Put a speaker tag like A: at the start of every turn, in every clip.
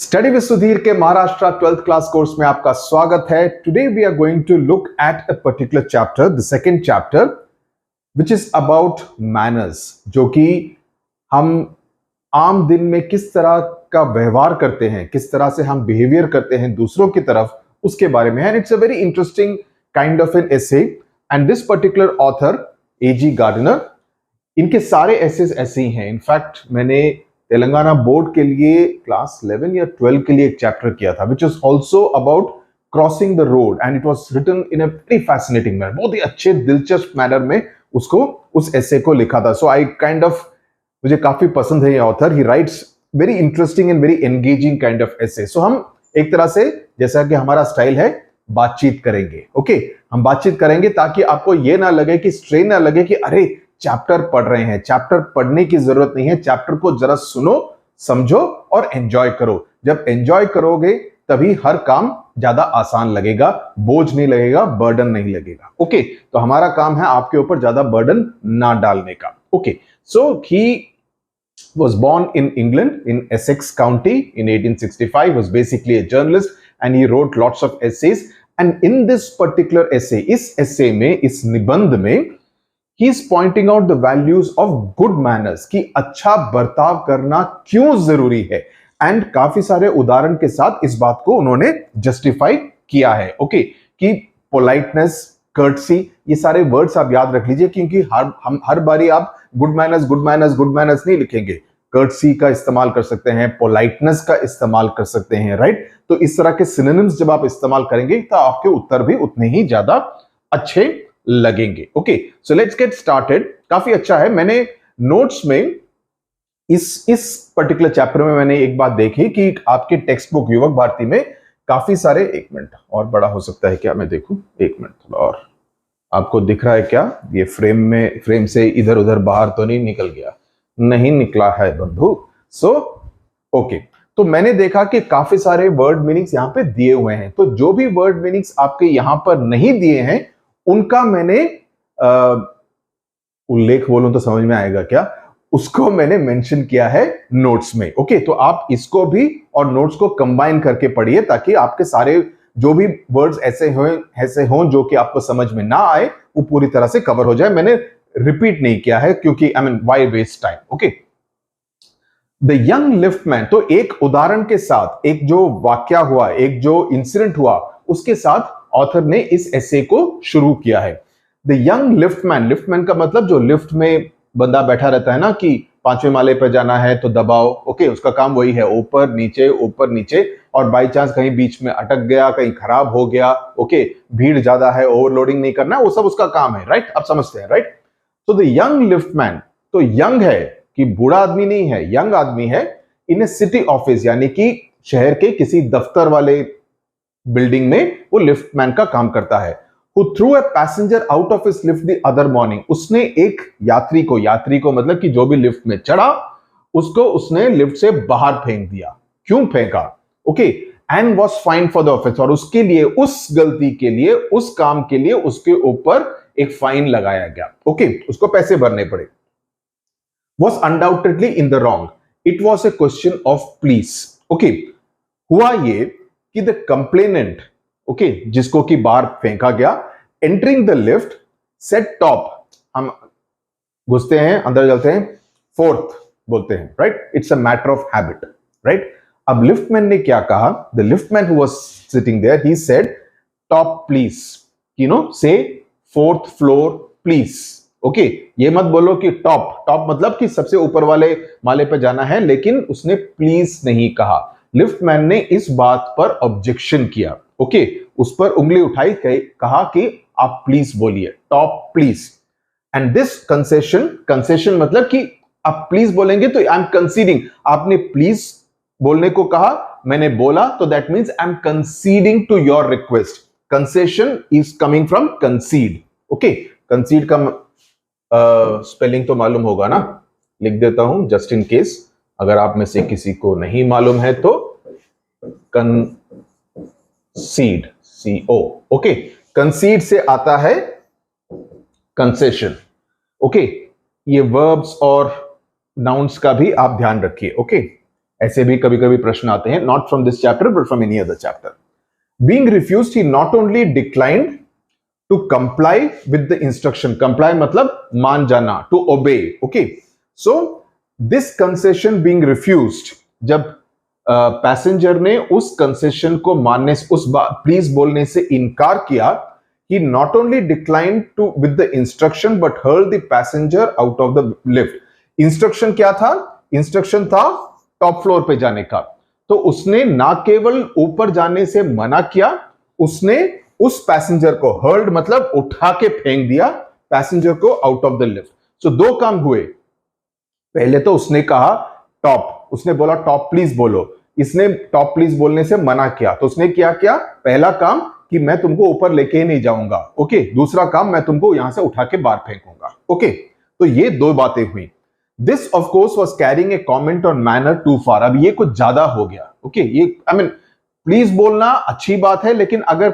A: Study with Sudhir के Maharashtra 12th class course में आपका स्वागत है। Today we are going to look at a particular chapter, the second chapter, which is about manners, जो कि हम आम दिन में किस तरह का व्यवहार करते हैं, किस तरह से हम बिहेवियर करते हैं दूसरों की तरफ, उसके बारे में है। And it's a very interesting kind of an essay. And this particular author A.G. Gardner, इनके सारे एसेस ऐसे ही हैं। इनफैक्ट मैंने तेलंगाना बोर्ड के लिए क्लास 11 या 12 के लिए एक चैप्टर किया था, which is also about crossing the road, and it was written in a very fascinating manner. बहुत ही अच्छे दिलचस्प मैनर में उस एसे को लिखा था। सो आई काइंड ऑफ, मुझे काफी पसंद है ये author. He writes very interesting and very engaging kind of essay. So हम एक तरह से, जैसा कि हमारा स्टाइल है, बातचीत करेंगे। ओके, हम बातचीत करेंगे ताकि आपको ये ना लगे कि स्ट्रेन ना लगे कि अरे चैप्टर पढ़ रहे हैं। चैप्टर पढ़ने की जरूरत नहीं है, चैप्टर को जरा सुनो, समझो और एंजॉय करो। जब एंजॉय करोगे तभी हर काम ज्यादा आसान लगेगा, बोझ नहीं लगेगा, बर्डन नहीं लगेगा। ओके, तो हमारा काम है आपके ऊपर ज्यादा बर्डन ना डालने का। Okay, so he was born in England in Essex County in 1865, was basically a journalist and he wrote lots of essays. And in this particular essay, इस essay में, इस निबंध में, he is pointing out the values of good manners, कि अच्छा बर्ताव करना क्यों जरूरी है। एंड काफी सारे उदाहरण के साथ इस बात को उन्होंने जस्टिफाई किया है। ओके, कि पोलाइटनेस, कर्टसी, ये सारे वर्ड्स आप याद रख लीजिए, क्योंकि हर बारी आप गुड मैनर्स नहीं लिखेंगे। कर्टसी का इस्तेमाल कर सकते हैं, पोलाइटनेस का इस्तेमाल कर सकते हैं, राइट। तो इस तरह के सिनोनिम्स जब आप इस्तेमाल करेंगे तो आपके उत्तर भी उतने ही ज्यादा अच्छे लगेंगे। Okay, so let's get started. काफी अच्छा है। मैंने नोट्स में इस पर्टिकुलर चैप्टर में मैंने एक बात देखी कि आपके टेक्स्ट बुक युवक भारती में काफी सारे, एक मिनट और बड़ा हो सकता है क्या, मैं देखूं, एक मिनट थोड़ा और। आपको दिख रहा है क्या ये फ्रेम से इधर उधर बाहर तो नहीं निकल गया? नहीं निकला है बंधु। सो ओके, तो मैंने देखा कि काफी सारे वर्ड मीनिंग्स यहां पे दिए हुए हैं। तो जो भी वर्ड मीनिंग्स आपके यहां पर नहीं दिए हैं उनका मैंने उल्लेख बोलूं तो समझ में आएगा क्या, उसको मैंने मेंशन किया है नोट्स में। ओके, तो आप इसको भी और नोट्स को कंबाइन करके पढ़िए ताकि आपके सारे जो भी वर्ड्स ऐसे हों जो कि आपको समझ में ना आए, वो पूरी तरह से कवर हो जाए। मैंने रिपीट नहीं किया है क्योंकि why waste time. Okay, the young liftman, तो एक उदाहरण के साथ, एक जो वाक्या हुआ, एक जो इंसिडेंट हुआ, उसके साथ ऑथर ने इस एसे को शुरू किया है। द यंग लिफ्टमैन का मतलब जो लिफ्ट में बंदा बैठा रहता है ना, कि 5वें माले पर जाना है तो दबाओ। ओके, उसका काम वही है, ऊपर नीचे, और बाई चांस कहीं बीच में अटक गया, कहीं खराब हो गया, ओके, भीड़ ज्यादा है, ओवरलोडिंग नहीं करना, वो सब उसका काम है, राइट। आप समझते हैं, राइट। तो द यंग लिफ्टमैन, तो यंग है कि बूढ़ा आदमी नहीं है, यंग आदमी है, इन ए सिटी ऑफिस, यानी कि शहर के किसी दफ्तर वाले बिल्डिंग में वो लिफ्टमैन का काम करता है। Who threw a passenger out of his lift the other morning, उसने एक यात्री को मतलब कि जो भी लिफ्ट में चढ़ा उसको उसने लिफ्ट से बाहर फेंक दिया। क्यों फेंका? Okay, and was fined for the offense, और उसके लिए, उस गलती के लिए, उस काम के लिए उसके ऊपर एक फाइन लगाया गया। ओके, उसको पैसे भरने पड़े। Was undoubtedly in the wrong, it was a question of police। Okay, हुआ ये कि द कंप्लेनेंट, ओके, जिसको कि बाहर फेंका गया, entering the lift said top, हम घुसते हैं, अंदर चलते हैं, फोर्थ बोलते हैं, right. It's a matter of habit, right. अब लिफ्टमैन ने क्या कहा? The liftman who was sitting there, he said top please, say fourth floor please. Okay, ये मत बोलो कि टॉप मतलब कि सबसे ऊपर वाले माले पे जाना है, लेकिन उसने प्लीज नहीं कहा। लिफ्टमैन ने इस बात पर ऑब्जेक्शन किया। ओके, उस पर उंगली उठाई, कहा कि आप प्लीज बोलिए, top please. And this concession मतलब कि आप प्लीज बोलेंगे तो आई एम कंसीडिंग, आपने प्लीज बोलने को कहा, मैंने बोला, तो that means I am conceding to your request. Concession is coming from concede. Okay, concede का स्पेलिंग तो मालूम होगा ना, लिख देता हूं जस्ट इन केस, अगर आप में से किसी को नहीं मालूम है तो। कंसीड, CO। ओके, कंसीड से आता है कंसेशन। ओके, ये वर्ब्स और नाउन्स का भी आप ध्यान रखिए। ओके, ऐसे भी कभी कभी प्रश्न आते हैं, not from this chapter but from any other chapter. Being refused, he not only declined to comply with the instruction. Comply मतलब मान जाना, to obey. Okay, so this concession being refused, जब पैसेंजर ने उस कंसेशन को मानने से, उस प्लीज बोलने से इनकार किया, he not only declined to with the instruction but hurled the passenger out of the lift. Instruction क्या था? इंस्ट्रक्शन था टॉप फ्लोर पे जाने का. तो उसने ना केवल ऊपर जाने से मना किया, उसने उस पैसेंजर को, हर्ल्ड मतलब उठा के फेंक दिया पैसेंजर को आउट ऑफ द लिफ्ट. सो दो काम हुए. पहले तो उसने कहा टॉप, उसने बोला टॉप प्लीज बोलो. इसने टॉप प्लीज बोलने से मना किया, तो उसने क्या किया? पहला काम कि मैं तुमको ऊपर लेके ही नहीं जाऊंगा. ओके, दूसरा काम मैं तुमको यहां से उठा के बाहर फेंकूंगा. ओके, तो ये दो बातें हुई. This of course was carrying a comment on manner too far. अब ये कुछ ज्यादा हो गया. ओके, ये आई मीन प्लीज बोलना अच्छी बात है, लेकिन अगर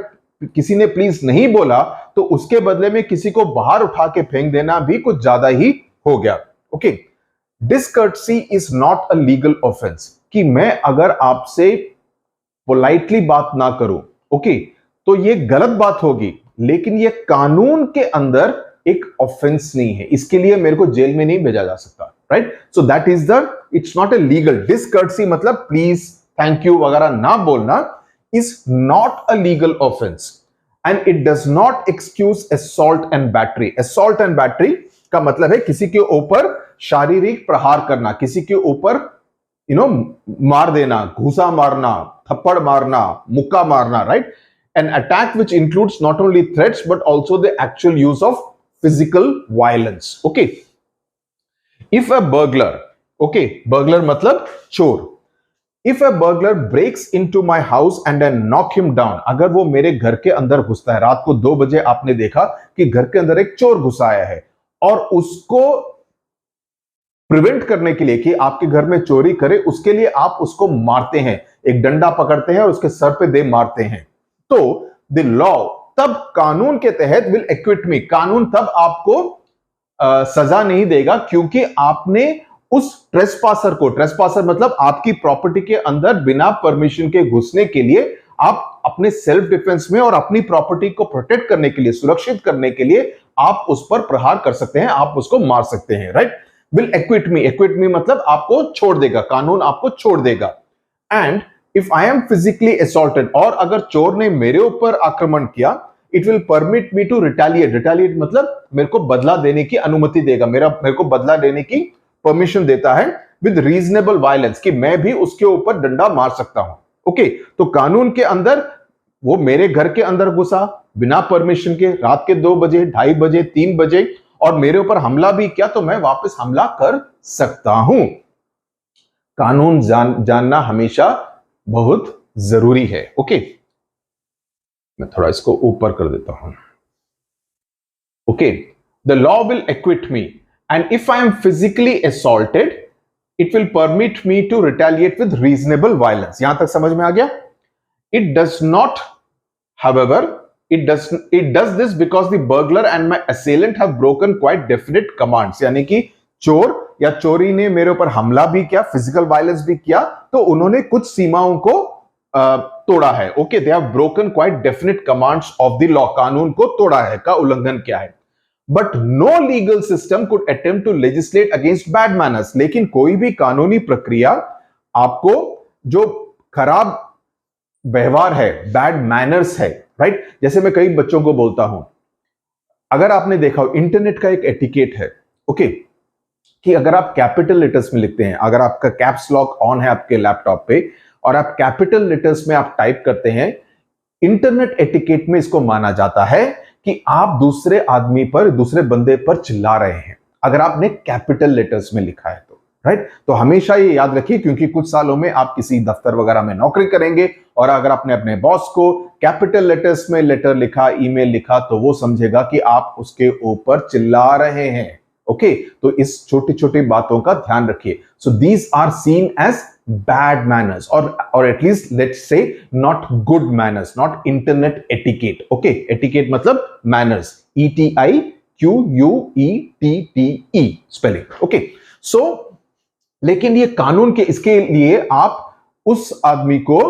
A: किसी ने प्लीज नहीं बोला तो उसके बदले में किसी को बाहर उठा के फेंक देना भी कुछ ज्यादा ही हो गया. Okay, discourtesy is not a legal offence. कि मैं अगर आपसे पोलाइटली बात ना करूं, ओके, तो ये गलत बात होगी, लेकिन ये कानून के अंदर एक ऑफेंस नहीं है. इसके लिए मेरे को जेल में नहीं भेजा जा सकता. Right? So that is the, it's not a legal. Discourtesy मतलब प्लीज, थैंक यू वगैरह ना बोलना is not a legal offence, and it does not excuse assault and battery. Assault and battery का मतलब है किसी के ऊपर शारीरिक प्रहार करना, किसी के ऊपर मार देना, घूसा मारना, थप्पड़ मारना, मुक्का मारना. Right? An attack which includes not only threats but also the actual use of physical violence. Okay, if a burglar, okay, burglar matlab chor, if a burglar breaks into my house and I knock him down, अगर वो मेरे घर के अंदर घुसता है, रात को 2 बजे आपने देखा कि घर के अंदर एक चोर घुसा आया है, और उसको प्रिवेंट करने के लिए कि आपके घर में चोरी करे, उसके लिए आप उसको मारते हैं, एक डंडा पकड़ते हैं और उसके सर पे दे मारते हैं, तो द लॉ, तब कानून के तहत विल एक्विट मी. कानून तब आपको सजा नहीं देगा, क्योंकि आपने उस ट्रेसपासर को, ट्रेसपासर मतलब आपकी प्रॉपर्टी के अंदर बिना परमिशन के घुसने के लिए, आप अपने सेल्फ डिफेंस में और अपनी प्रॉपर्टी को प्रोटेक्ट करने के लिए, सुरक्षित करने के लिए आप उस पर प्रहार कर सकते हैं, आप उसको मार सकते हैं. Right? Will acquit me, acquit me मतलब आपको छोड़ देगा, कानून आपको छोड़ देगा. And if I am physically assaulted, और अगर चोर ने मेरे ऊपर आक्रमण किया, it will permit me to retaliate. Retaliate मतलब मेरे को बदला देने की अनुमति देगा, मेरे को बदला देने की परमिशन देता है, विद रीजनेबल वायलेंस, कि मैं भी उसके ऊपर डंडा मार सकता हूं. ओके, तो कानून के अंदर वो मेरे घर के अंदर घुसा बिना परमिशन के, रात के 2 बजे, 2:30 बजे, 3 बजे, और मेरे ऊपर हमला भी किया, तो मैं वापस हमला कर सकता हूं. कानून जानना हमेशा बहुत जरूरी है. ओके, मैं थोड़ा इसको ऊपर कर देता हूं. Okay, the law will acquit me, and if I am physically assaulted it will permit me to retaliate with reasonable violence. यहां तक समझ में आ गया? It does not, however, it does this because the burglar and my assailant have broken quite definite commands. यानी कि चोर या चोरी ने मेरे ऊपर हमला भी किया, फिजिकल वायलेंस भी किया, तो उन्होंने कुछ सीमाओं को तोड़ा है. Okay, they have broken quite definite commands of the law. कानून को तोड़ा है, का उल्लंघन किया है. But no legal system could attempt to legislate against bad manners. लेकिन कोई भी कानूनी प्रक्रिया आपको जो खराब व्यवहार है, बैड मैनर्स है, राइट? जैसे मैं कई बच्चों को बोलता हूं, अगर आपने देखा हो, इंटरनेट का एक एटिकेट है, ओके, कि अगर आप कैपिटल लेटर्स में लिखते हैं, अगर आपका कैप्स लॉक ऑन है आपके लैपटॉप पे और आप कैपिटल लेटर्स में आप टाइप करते हैं, इंटरनेट एटिकेट में इसको माना जाता है कि आप दूसरे आदमी पर, दूसरे बंदे पर चिल्ला रहे हैं, अगर आपने कैपिटल लेटर्स में लिखा है तो. राइट? तो हमेशा ये याद रखिए, क्योंकि कुछ सालों में आप किसी दफ्तर वगैरह में नौकरी करेंगे और अगर आपने अपने बॉस को कैपिटल लेटर्स में लेटर लिखा, ईमेल लिखा, तो वो समझेगा कि आप उसके ऊपर चिल्ला रहे हैं. ओके, तो इस छोटी छोटी बातों का ध्यान रखिए. So these are seen as bad manners, और at least let's say not good manners, not internet etiquette. Okay, etiquette मतलब manners, ETIQUETTE spelling. Okay, so लेकिन ये कानून के इसके लिए आप उस आदमी को,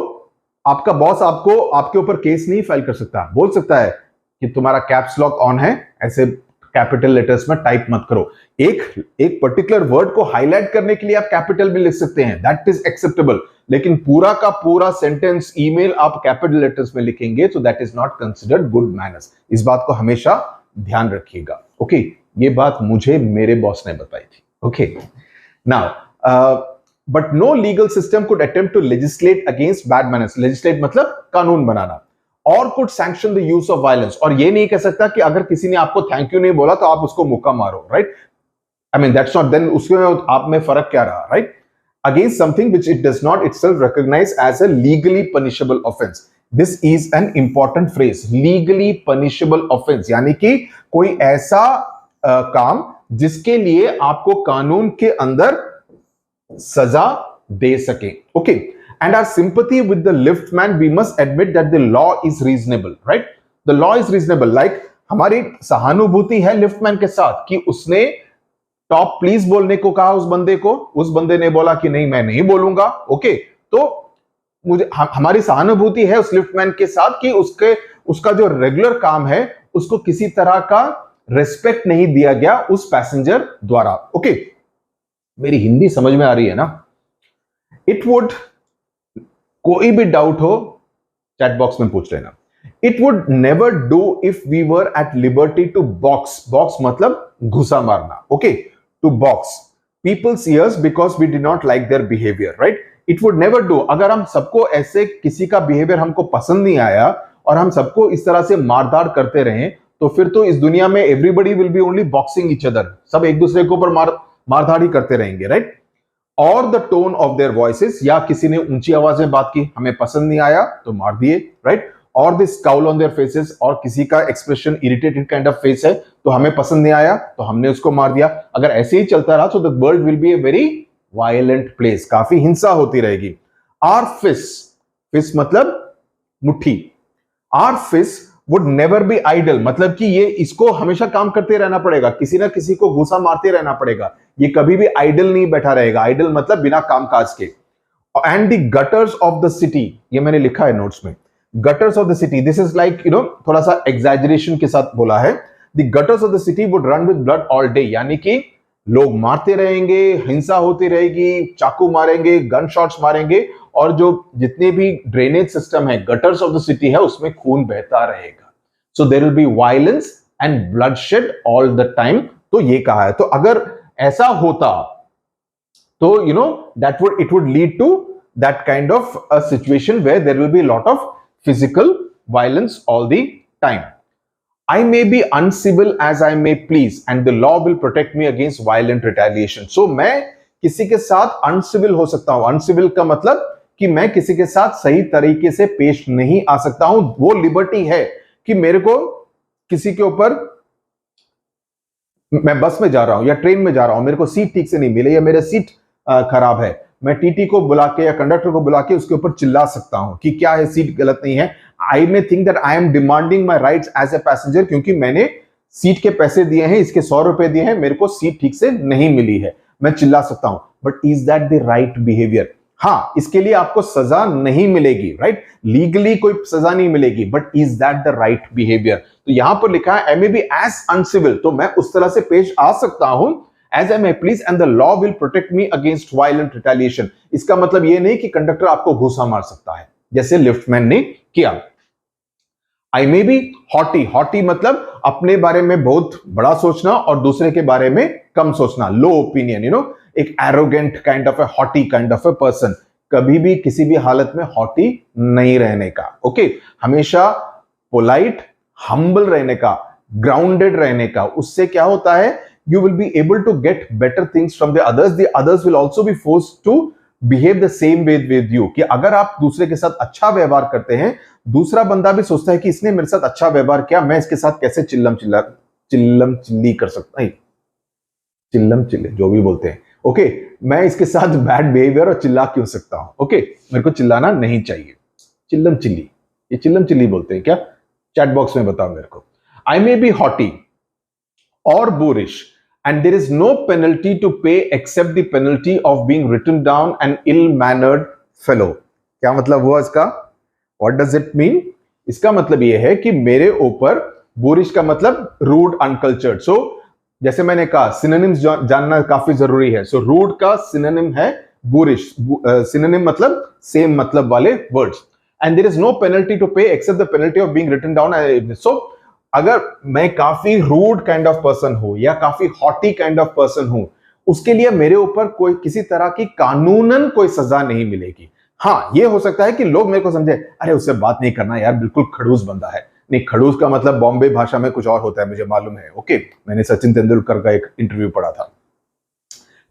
A: आपका बॉस आपको आपके ऊपर केस नहीं फाइल कर सकता। बोल सकता है कि तुम्हारा कैप्स लॉक ऑन है, ऐसे कैपिटल लेटर्स में टाइप मत करो। एक पर्टिकुलर वर्ड को हाईलाइट करने के लिए आप कैपिटल में लिख सकते हैं, दैट इज एक्सेप्टेबल। लेकिन पूरा का पूरा सेंटेंस, ईमेल आप कैपिटल लेटर्स में लिखेंगे तो that is not considered good manners. इस बात को हमेशा ध्यान रखिएगा। ओके, ये बात मुझे मेरे बॉस ने बताई थी। Okay, now but no legal system could attempt to legislate against bad manners. Legislate मतलब कानून बनाना। और could sanction the use of violence. और ये नहीं कह सकता कि अगर किसी ने आपको थैंक यू नहीं बोला तो आप उसको मुक्का मारो, right? I mean that's not, then उसमें आप में फर्क क्या रहा, right? Against something which it does not itself recognize as a legally punishable offense. This is an important phrase, legally punishable offense, यानी कि कोई ऐसा काम जिसके लिए आपको कानून के अंदर सजा दे सके। Okay, and our sympathy with the liftman, we must admit that the law is reasonable, right? The law is reasonable, like हमारी सहानुभूति है लिफ्टमैन के साथ कि उसने टॉप प्लीज बोलने को कहा उस बंदे को, उस बंदे ने बोला कि नहीं मैं नहीं बोलूंगा। ओके, तो मुझे हमारी सहानुभूति है उस लिफ्टमैन के साथ कि उसका जो रेगुलर काम है उसको किसी तरह का रेस्पेक्ट नहीं दिया गया उस पैसेंजर द्वारा। ओके, मेरी हिंदी समझ में आ रही है ना? इट वुड, कोई भी डाउट हो चैट बॉक्स में पूछ लेना। It would never do if we were at liberty to box. Box मतलब घुसा मारना। Okay, to box people's ears because we did not like their behavior, right? It would never do। अगर हम सबको ऐसे किसी का बिहेवियर हमको पसंद नहीं आया और हम सबको इस तरह से मारधाड़ करते रहे तो फिर तो इस दुनिया में everybody will be only boxing each other. सब एक दूसरे के ऊपर मारधाड़ ही करते रहेंगे, राइट? और the tone of their voices, या किसी ने ऊंची आवाज में बात की, हमें पसंद नहीं आया तो मार दिए, राइट? और this scowl on their faces, और किसी का expression irritated kind of face है तो हमें पसंद नहीं आया तो हमने उसको मार दिया। अगर ऐसे ही चलता रहा तो the world will be a very violent place, काफी हिंसा होती रहेगी। आर फिस मतलब मुट्ठी। Our fists would never be idle, मतलब कि ये इसको हमेशा काम करते रहना पड़ेगा, किसी ना किसी को घूसा मारते रहना पड़ेगा, ये कभी भी आइडल नहीं बैठा रहेगा। आइडल मतलब बिना कामकाज के। And the gutters of the city, ये मैंने लिखा है नोट्स में, gutters of the city, this is like थोड़ा सा एग्जैजरेशन के साथ बोला है। The gutters of the city would run with blood all day, यानी कि लोग मारते रहेंगे, हिंसा होती रहेगी, चाकू मारेंगे, गन शॉट्स मारेंगे, और जो जितने भी ड्रेनेज सिस्टम है, गटर्स ऑफ द सिटी है, उसमें खून बहता रहेगा। So there will be violence and bloodshed all the time. तो ये कहा है, तो अगर ऐसा होता तो it would lead to that kind of a situation where there will be a lot of physical violence all the time. I may be uncivil as I may please and the law will protect me against violent retaliation. So मैं किसी के साथ uncivil हो सकता हूं। uncivil का मतलब कि मैं किसी के साथ सही तरीके से पेश नहीं आ सकता हूं। वो लिबर्टी है कि मेरे को किसी के ऊपर, मैं बस में जा रहा हूं या ट्रेन में जा रहा हूं, मेरे को सीट ठीक से नहीं मिले या मेरा सीट खराब है, मैं टीटी को बुला के या कंडक्टर को बुला के उसके ऊपर चिल्ला सकता हूं कि क्या है, सीट गलत नहीं है। I may think that I am demanding my rights as a passenger, क्योंकि मैंने सीट के पैसे दिए हैं, इसके 100 रुपए दिए हैं, मेरे को सीट ठीक से नहीं मिली है, मैं चिल्ला सकता हूं। But is that the right behaviour? हाँ, इसके लिए आपको सजा नहीं मिलेगी, राइट? लीगली कोई सजा नहीं मिलेगी, but is that the right behaviour? तो यहां पर लिखा है I may be as uncivil, तो मैं उस तरह से पेश आ सकता हूं as I may please and the law will protect me against violent retaliation। इसका मतलब ये नहीं कि कंडक्टर आपको घूसा मार सकता है जैसे लिफ्टमैन ने किया। I may be haughty, haughty मतलब अपने बारे में बहुत बड़ा सोचना और दूसरे के बारे में कम सोचना, लो ओपिनियन, एक arrogant kind of a haughty kind of a person। कभी भी किसी भी हालत में haughty नहीं रहने का, ओके? हमेशा पोलाइट, हम्बल रहने का, ग्राउंडेड रहने का। उससे क्या होता है, you will be able to get better things from the others will also be forced to behave the same way with you। कि अगर आप दूसरे के साथ अच्छा व्यवहार करते हैं, दूसरा बंदा भी सोचता है कि इसने मेरे साथ अच्छा व्यवहार किया, मैं इसके साथ कैसे चिल्लम चिल्ली कर सकता हूं, चिल्लम चिल्ले जो भी बोलते हैं, ओके? मैं इसके साथ बैड बिहेवियर और चिल्ला क्यों सकता हूं, ओके? मेरे को चिल्लाना नहीं चाहिए। चिल्लम चिल्ली, ये चिल्लम चिल्ली बोलते हैं क्या? चैट बॉक्स में बताओ मेरे को। आई मे बी हॉटी और Boris and there is no penalty to pay except the penalty of being written down an ill-mannered fellow. क्या मतलब हुआ इसका? What does it mean? इसका मतलब यह है कि मेरे ऊपर boorish का मतलब rude, uncultured. So जैसे मैंने कहा synonyms जानना काफी जरूरी है. So rude का synonym है boorish. Synonym मतलब same मतलब वाले words. And there is no penalty to pay except the penalty of being written down. So अगर मैं काफी रूड काइंड ऑफ पर्सन हूं या काफी हॉटी काइंड ऑफ पर्सन हूं, उसके लिए मेरे ऊपर कोई किसी तरह की कानूनन कोई सजा नहीं मिलेगी. हाँ, ये हो सकता है कि लोग मेरे को समझे, अरे उससे बात नहीं करना यार, बिल्कुल खड़ूस बंदा है. नहीं, खड़ूस का मतलब बॉम्बे भाषा में कुछ और होता है, मुझे मालूम है. ओके, मैंने सचिन तेंदुलकर का एक इंटरव्यू पढ़ा था.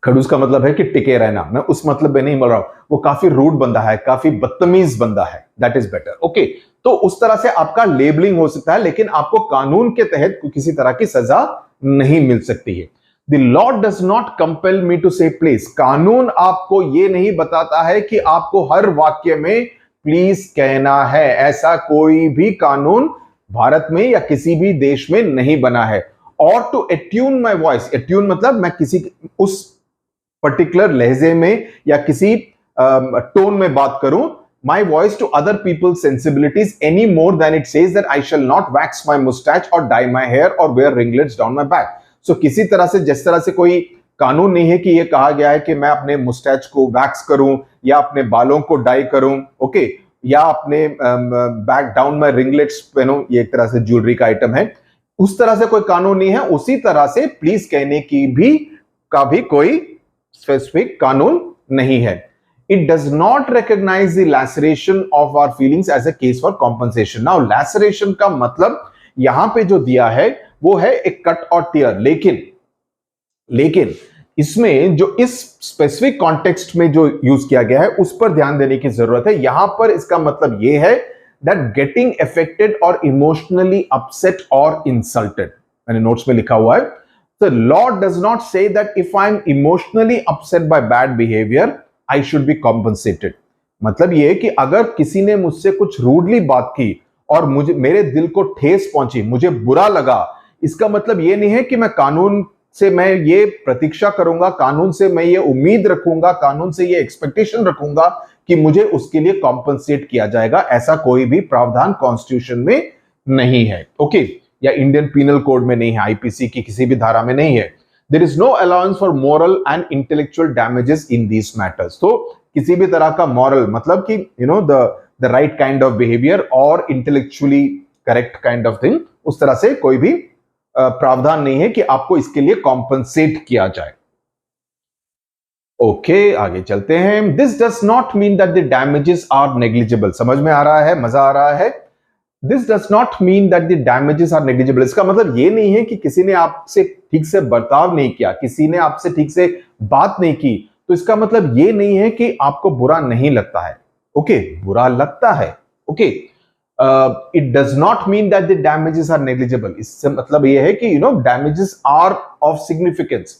A: खड़ूस का मतलब है कि टिके रहना. मैं उस मतलब में नहीं बोल रहा हूं. वो काफी रूड बंदा है, काफी बदतमीज बंदा है. That is better. ओके, तो उस तरह से आपका लेबलिंग हो सकता है, लेकिन आपको कानून के तहत किसी तरह की सजा नहीं मिल सकती है. The law does not compel me to say please. कानून आपको यह नहीं बताता है कि आपको हर वाक्य में प्लीज कहना है. ऐसा कोई भी कानून भारत में या किसी भी देश में नहीं बना है. और to attune my voice, attune मतलब मैं किसी उस पर्टिकुलर लहजे में या किसी टोन में बात करूं, my voice to other people's sensibilities any more than it says that I shall not wax my mustache or dye my hair or wear ringlets down my back. So किसी तरह से, जिस तरह से कोई कानून नहीं है कि ये कहा गया है कि मैं अपने मुस्टैच को वैक्स करूं या अपने बालों को डाई करूं, ओके, या अपने बैक डाउन में रिंगलेट्स पहनूं. ये एक तरह से ज्वेलरी का आइटम है. उस तरह से कोई कानून नहीं है. उसी तरह से प्लीज कहने की भी कोई स्पेसिफिक कानून नहीं है. It does not recognize the laceration of our feelings as a case for compensation. Now, laceration का मतलब यहां पे जो दिया है वो है एक कट और टीयर. लेकिन इसमें जो इस स्पेसिफिक कॉन्टेक्स्ट में जो यूज किया गया है उस पर ध्यान देने की जरूरत है. यहां पर इसका मतलब ये है that getting affected or emotionally upset or insulted. मैंने नोट्स में लिखा हुआ है. The law does not say that if I'm emotionally upset by bad behavior, I should be compensated. मतलब ये है कि अगर किसी ने मुझसे कुछ रूडली बात की और मेरे दिल को ठेस पहुंची, मुझे बुरा लगा, इसका मतलब ये नहीं है कि मैं कानून से मैं ये प्रतीक्षा करूंगा, कानून से मैं ये उम्मीद रखूंगा, कानून से ये एक्सपेक्टेशन रखूंगा कि मुझे उसके लिए कॉम्पनसेट किया जाएगा. ऐसा कोई भी प्रावधान कॉन्स्टिट्यूशन में नहीं है. ओके, या इंडियन पीनल कोड में नहीं है, आईपीसी की किसी भी धारा में नहीं है. There is no allowance for moral and intellectual damages in these matters. तो किसी भी तरह का moral मतलब कि the right kind of behavior or intellectually correct kind of thing, उस तरह से कोई भी प्रावधान नहीं है कि आपको इसके लिए कॉम्पनसेट किया जाए. ओके, आगे चलते हैं. This does not mean that the damages are negligible. समझ में आ रहा है, मजा आ रहा है. This does not mean that the damages are negligible. इसका मतलब ये नहीं है कि किसी ने आपसे ठीक से बर्ताव नहीं किया, किसी ने आपसे ठीक से बात नहीं की, तो इसका मतलब ये नहीं है कि आपको बुरा नहीं लगता है. ओके, बुरा लगता है. Okay, it does not mean that the damages are negligible. इससे मतलब ये है कि damages are of significance.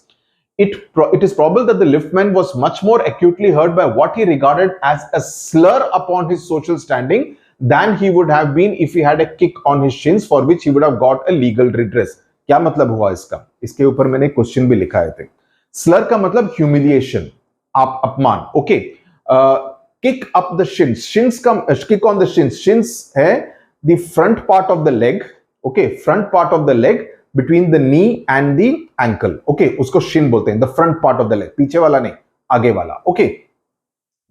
A: It is probable that the liftman was much more acutely hurt by what he regarded as a slur upon his social standing than he would have been if he had a kick on his shins for which he would have got a legal redress. क्या मतलब हुआ इसका? इसके ऊपर मैंने question भी लिखा है. स्लर का मतलब ह्यूमिलिएशन, आप अपमान. Okay, kick up the shins, shins का kick on the shins, shins है the front part of the leg. Okay, front part of the leg between the knee and the ankle. Okay, उसको shin बोलते हैं, the front part of the leg, पीछे वाला नहीं, आगे वाला. Okay,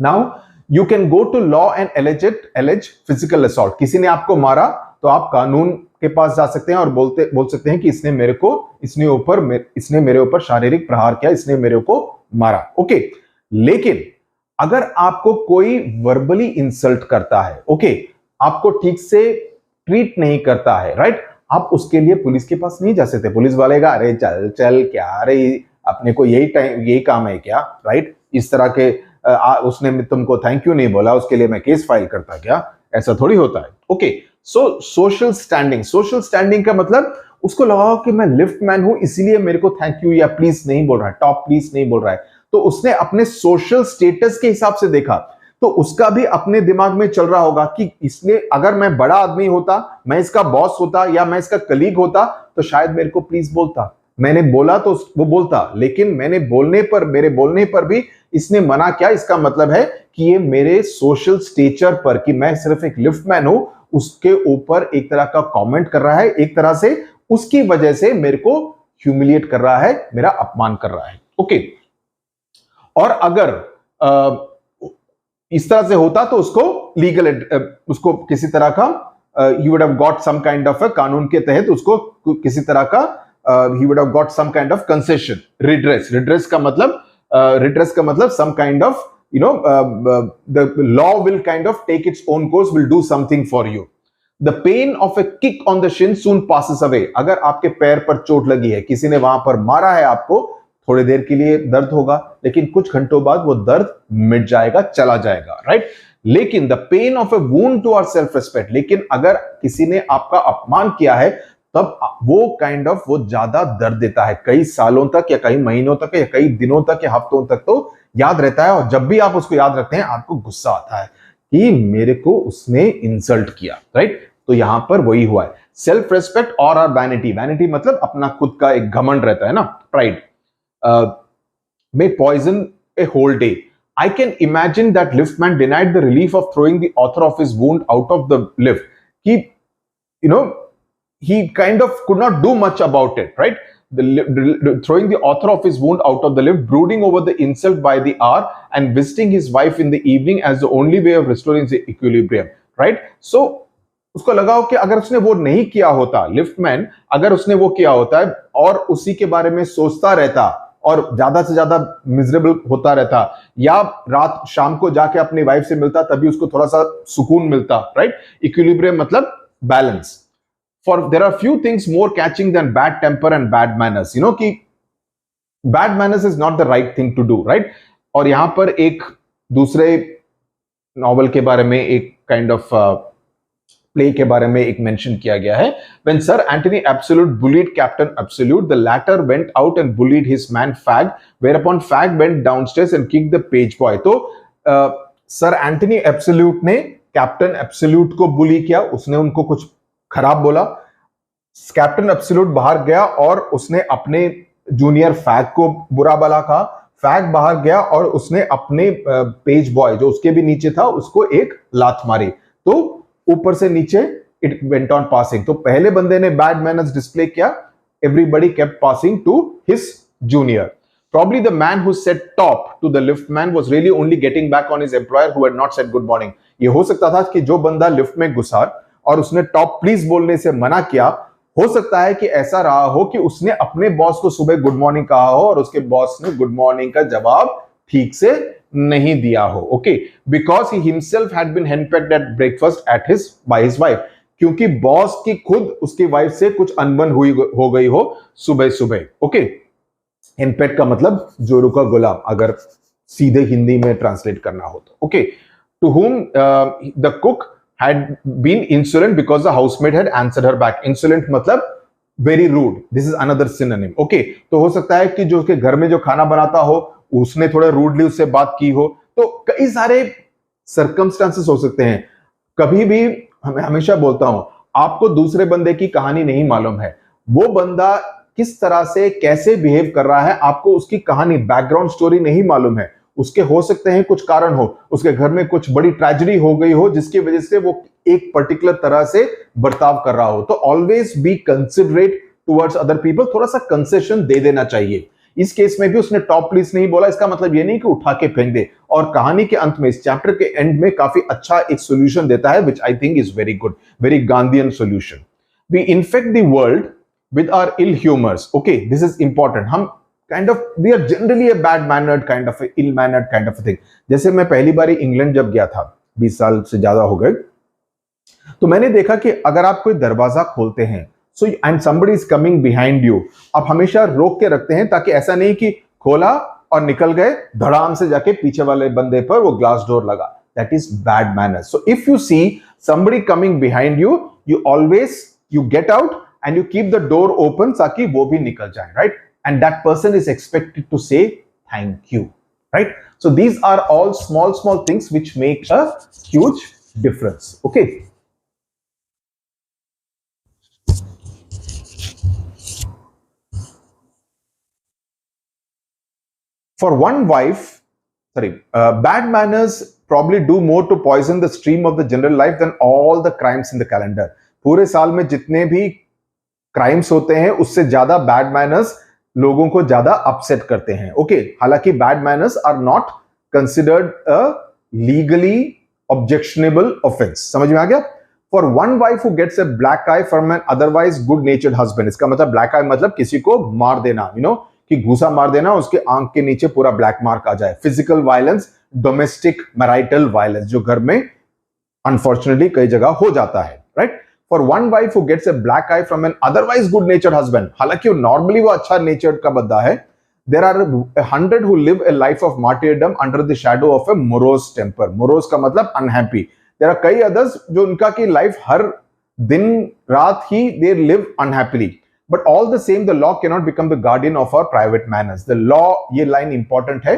A: now you can go to law and allege physical assault. किसी ने आपको मारा तो आप कानून के पास जा सकते हैं और बोल सकते हैं कि इसने मेरे ऊपर शारीरिक प्रहार किया, इसने मेरे को मारा. ओके, लेकिन अगर आपको कोई वर्बली इंसल्ट करता है, ओके, आपको ठीक से ट्रीट नहीं करता है, राइट, आप उसके लिए पुलिस के पास नहीं जा सकते. पुलिस वाले का अरे चल चल क्या, अरे अपने को यही काम है क्या, राइट, इस तरह के उसने तुमको थैंक यू नहीं बोला, उसके लिए मैं केस फाइल करता क्या, ऐसा थोड़ी होता है. ओके, सो सोशल स्टैंडिंग का मतलब उसको लगा कि मैं लिफ्ट मैन हूं इसलिए मेरे को थैंक यू या प्लीज नहीं बोल रहा है, टॉप प्लीज नहीं बोल रहा है, तो उसने अपने सोशल स्टेटस के हिसाब से देखा. तो उसका भी अपने दिमाग में चल रहा होगा कि इसने, अगर मैं बड़ा आदमी होता, मैं इसका बॉस होता या मैं इसका कलीग होता, तो शायद मेरे को प्लीज बोलता. मैंने बोला तो वो बोलता, लेकिन मैंने बोलने पर, मेरे बोलने पर भी इसने मना किया, इसका मतलब है कि ये मेरे सोशल स्टेचर पर, कि मैं सिर्फ एक लिफ्टमैन हूं, उसके ऊपर एक तरह का कमेंट कर रहा है, एक तरह से उसकी वजह से मेरे को ह्यूमिलिएट कर रहा है, मेरा अपमान कर रहा है। ओके, और अगर इस तरह से होता तो उसको लीगल, उसको किसी तरह का ही would have got some kind of, कानून के तहत उसको किसी तरह का he would have got some kind of concession, redress का मतलब some kind of, the law will kind of take its own course, will do something for you. The pain of a kick on the shin soon passes away. अगर आपके पैर पर चोट लगी है, किसी ने वहां पर मारा है आपको, थोड़ी देर के लिए दर्द होगा, लेकिन कुछ घंटों बाद वो दर्द मिट जाएगा, चला जाएगा, राइट? लेकिन the pain of a wound to our self respect, लेकिन अगर किसी ने आपका अपमान किया है, तब वो काइंड ऑफ वो ज्यादा दर्द देता है, कई सालों तक या कई महीनों तक या कई दिनों तक या हफ्तों तक तो याद रहता है। और जब भी आप उसको याद रखते हैं, आपको गुस्सा आता है कि मेरे को उसने इंसल्ट किया, राइट? तो यहां पर वही हुआ है। सेल्फ रेस्पेक्ट और आर वैनिटी, वैनिटी मतलब अपना खुद का एक घमंड रहता है ना, pride, may poison a whole day. I can imagine that liftman denied the relief of throwing the author of his wound out of the lift. He kind of could not do much about it, right? Throwing the author of his wound out of the lift, brooding over the insult by the hour, and visiting his wife in the evening as the only way of restoring the equilibrium, right? So उसको लगा हो कि अगर उसने वो नहीं किया होता, लिफ्टमैन अगर उसने वो किया होता है और उसी के बारे में सोचता रहता और ज्यादा से ज्यादा मिजरेबल होता रहता, या रात शाम को जाके अपनी वाइफ से मिलता, तभी उसको थोड़ा सा सुकून मिलता, राइट? इक्विलिब्रियम मतलब balance. For there are few things more catching than bad temper and bad manners. कि bad manners is not the right thing to do, right? और यहां पर एक दूसरे नॉवल के बारे में, एक काइंड ऑफ प्ले के बारे में एक मेंशन किया गया है। When Sir Anthony Absolute bullied Captain Absolute, the latter went out and bullied his man Fag, whereupon Fag went downstairs and kicked the page boy. तो सर एंथनी एब्सोल्यूट ने captain absolute को बुली किया, उसने उनको कुछ खराब बोला। कैप्टन एब्सोल्यूट बाहर गया और उसने अपने जूनियर फैग को बुरा भला कहा। फैग बाहर गया और उसने अपने पेज बॉय जो उसके भी नीचे था उसको एक लात मारी। तो ऊपर से नीचे इट वेंट ऑन पासिंग। तो पहले बंदे ने बैड मैनर्स डिस्प्ले किया, everybody kept passing to his junior. Probably the man who said top to the liftman was really only getting back on his employer who had not said good morning. ये हो सकता था कि जो बंदा lift में घुसा और उसने टॉप प्लीज बोलने से मना किया, हो सकता है कि ऐसा रहा हो कि उसने अपने बॉस को सुबह गुड मॉर्निंग कहा हो और उसके बॉस ने गुड मॉर्निंग का जवाब ठीक से नहीं दिया हो। Okay, because he himself had been henpecked at breakfast at his by his wife, क्योंकि बॉस की खुद उसकी वाइफ से कुछ अनबन हो गई हो सुबह सुबह। ओके, हैंडपेक्ड का मतलब जोरू का गुलाम, अगर सीधे हिंदी में ट्रांसलेट करना हो तो। Okay, to whom the cook had been insolent because the housemaid had answered her back. Insolent मतलब very rude. This is another synonym. Okay, तो हो सकता है कि जो उसके घर में जो खाना बनाता हो उसने थोड़ा रूडली उससे बात की हो। तो कई सारे सर्कमस्टांसेस हो सकते हैं। कभी भी मैं हमेशा बोलता हूं, आपको दूसरे बंदे की कहानी नहीं मालूम है, वो बंदा किस तरह से कैसे बिहेव कर रहा है, आपको उसकी कहानी बैकग्राउंड स्टोरी नहीं मालूम है। उसके हो सकते हैं कुछ कारण हो, उसके घर में कुछ बड़ी ट्रेजेडी हो गई हो जिसकी वजह से वो एक पर्टिकुलर तरह से बर्ताव कर रहा हो। तो always be considerate towards other people, थोड़ा सा कंसेशन दे देना चाहिए। इस केस में भी उसने टॉप प्लीज नहीं बोला, इसका मतलब ये नहीं कि उठा के फेंक दे। और कहानी के अंत में, इस चैप्टर के एंड में काफी अच्छा एक सोल्यूशन देता है, which I think is very good, very Gandhian solution. We infect the world with our ill humours. Okay, this is important. हम kind of we are generally a bad mannered kind of a ill mannered kind of a thing। जैसे मैं पहली बार England जब गया था, 20 साल से ज्यादा हो गए, तो मैंने देखा कि अगर आप कोई दरवाजा खोलते हैं, so and somebody is coming behind you, आप हमेशा रोक के रखते हैं, ताकि ऐसा नहीं कि खोला और निकल गए, धड़ाम से जाके पीछे वाले बंदे पर वो ग्लास डोर लगा। That is bad manners. So if you see somebody coming behind you, you always you get out and you keep the door open ताकि वो भी निकल जाए, right? And that person is expected to say thank you, right? So these are all small things which make a huge difference. Okay, For one wife, bad manners probably do more to poison the stream of the general life than all the crimes in the calendar. पूरे साल में जितने भी crimes होते हैं उससे ज्यादा bad manners लोगों को ज्यादा अपसेट करते हैं. ओके, हालांकि bad manners are not considered a legally objectionable offence. समझ में आ गया? For one wife who gets a black eye from an otherwise good natured husband, इसका मतलब ब्लैक आई मतलब किसी को मार देना, कि घूसा मार देना, उसके आंख के नीचे पूरा ब्लैक मार्क आ जाए. Physical violence, domestic marital violence, जो घर में अनफॉर्चुनेटली कई जगह हो जाता है. Right? For one wife who gets a black eye from an otherwise good natured husband, हालांकि नॉर्मली वो अच्छा नेचर्ड का बंदा है. There are 100 who live a life of martyrdom under the shadow of a morose temper. morose का मतलब unhappy. There are कई others जो उनका की लाइफ हर दिन रात ही they live unhappily. But all the same, the law cannot become the guardian of our private manners. The law, ये line important है.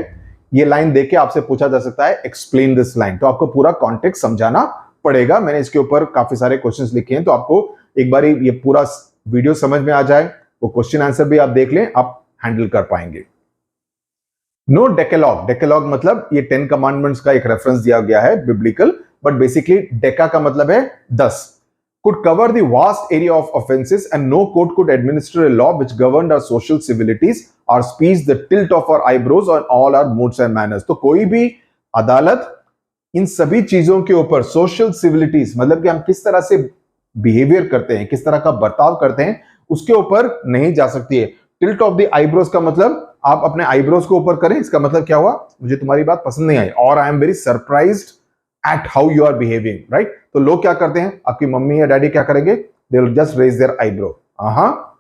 A: ये लाइन देके आपसे पूछा जा सकता है एक्सप्लेन दिस लाइन, तो आपको पूरा कॉन्टेक्स्ट समझाना पड़ेगा. मैंने इसके ऊपर काफी सारे क्वेश्चंस लिखे हैं, तो आपको एक बार ये पूरा वीडियो समझ में आ जाए, वो क्वेश्चन आंसर भी आप देख लें, आप हैंडल कर पाएंगे. नो डेकेलॉग. डेकेलॉग मतलब ये 10 कमांडमेंट्स का एक रेफरेंस दिया गया है बिब्लिकल, बट बेसिकली डेका का मतलब है 10. could cover the vast area of offenses, and no court could administer a law which governed our social civilities, our speech, the tilt of our eyebrows, और all our moods and manners. तो कोई भी अदालत इन सभी चीजों के ऊपर, social सिविलिटीज मतलब कि हम किस तरह से बिहेवियर करते हैं, किस तरह का बर्ताव करते हैं, उसके ऊपर नहीं जा सकती है. टिल्ट ऑफ द आईब्रोज का मतलब आप अपने आईब्रोज को ऊपर करें, इसका मतलब क्या हुआ, मुझे तुम्हारी बात पसंद नहीं आई, और आई am very surprised at how you are behaving, right? तो लोग क्या करते हैं, आपकी मम्मी या डैडी क्या करेंगे, they will just raise their eyebrow.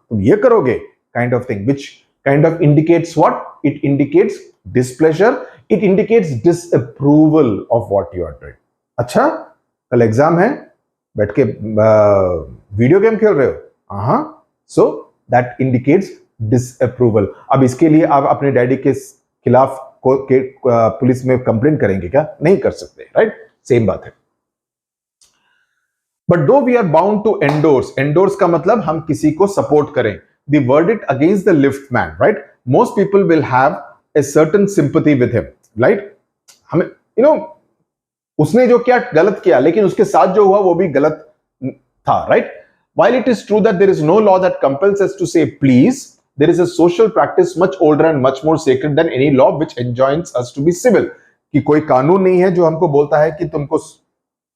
A: तुम ये करोगे, kind of thing, which kind of indicates what? It indicates displeasure, it indicates disapproval of what you are doing. अच्छा, कल एग्जाम है, बैठ के वीडियो गेम खेल रहे हो, so that indicates disapproval. अब इसके लिए आप अपने डैडी के खिलाफ पुलिस में कंप्लेंट करेंगे क्या? नहीं कर सकते, राइट? सेम बात है. But though we are bound to endorse. Endorse का मतलब हम किसी को सपोर्ट करें. The verdict against the lift man, right? Most people will have a certain sympathy with him, right? हमें उसने जो क्या गलत किया, लेकिन उसके साथ जो हुआ वो भी गलत था, right? While it is true that there is no law that compels us to say please, there is a social practice much older and much more sacred than any law which enjoins us to be civil. कि कोई कानून नहीं है जो हमको बोलता है कि तुमको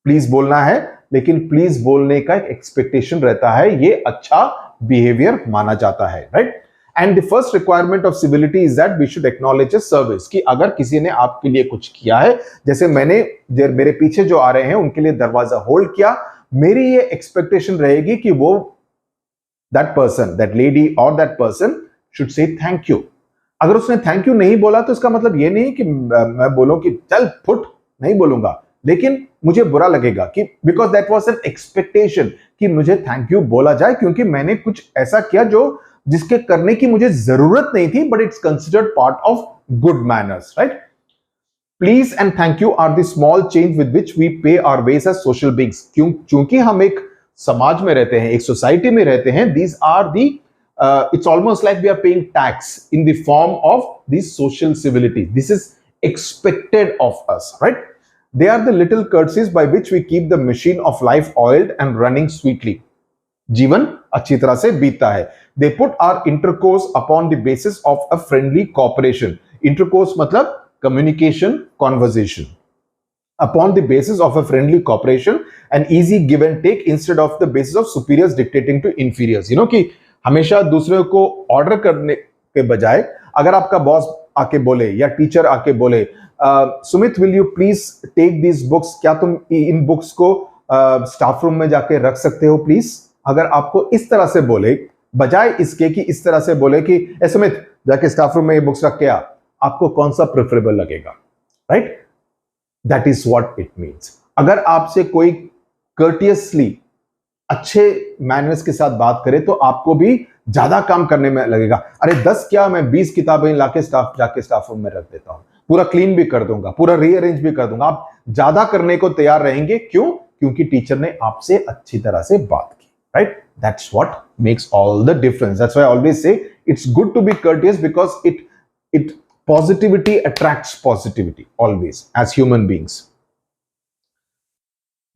A: प्लीज बोलना है, लेकिन प्लीज बोलने का एक एक्सपेक्टेशन रहता है, ये अच्छा बिहेवियर माना जाता है, right? And the first requirement of civility is that we should acknowledge a service, कि अगर किसी ने आपके लिए कुछ किया है, जैसे मैंने मेरे पीछे जो आ रहे हैं उनके लिए दरवाजा होल्ड किया, मेरी ये एक्सपेक्टेशन रहेगी कि वो दैट पर्सन, दैट लेडी और that person should say thank you. अगर उसने थैंक यू नहीं बोला तो इसका मतलब ये नहीं कि मैं बोलूं कि चल फुट, नहीं बोलूंगा, लेकिन मुझे बुरा लगेगा कि because that was an expectation कि मुझे थैंक यू बोला जाए, क्योंकि मैंने कुछ ऐसा किया जो जिसके करने की मुझे जरूरत नहीं थी, but it's considered part of good manners, right? Please and thank you are the small change with which we pay our ways as social beings. क्योंकि हम एक समाज में रहते हैं, एक सोसाइटी में रहते हैं, these are the it's almost like we are paying tax in the form of these social civilities. This is expected of us, right? They are the little courtesies by which we keep the machine of life oiled and running sweetly. जीवन अच्छी तरह से बीतता है. They put our intercourse upon the basis of a friendly cooperation. Intercourse मतलब communication, conversation. Upon the basis of a friendly cooperation and easy give and take instead of the basis of superiors dictating to inferiors. You know कि हमेशा दूसरे को order करने के बजाय अगर आपका बॉस आके बोले या टीचर आके बोले, Sumit will you please take this books, क्या तुम इन बुक्स को स्टाफ रूम में जाके रख सकते हो प्लीज? अगर आपको इस तरह से बोले, बजाय इसके कि इस तरह से बोले कि ए सुमित जाके स्टाफ रूम में ये बुक्स रख के आ, आपको कौन सा प्रेफरेबल लगेगा, right? That is what it means. अगर आपसे कोई कर्टियसली अच्छे मैनर्स के साथ बात करे तो आपको भी ज्यादा काम करने में लगेगा. अरे 10 क्या, मैं 20 किताबें जाके स्टाफ रूम में रख देता हूं, पूरा क्लीन भी कर दूंगा, पूरा रीअरेंज भी कर दूंगा. आप ज्यादा करने को तैयार रहेंगे. क्यों? क्योंकि टीचर ने आपसे अच्छी तरह से बात की, right? That's what makes all the difference. That's why I always say it's good to be courteous because it Positivity attracts positivity always as human beings.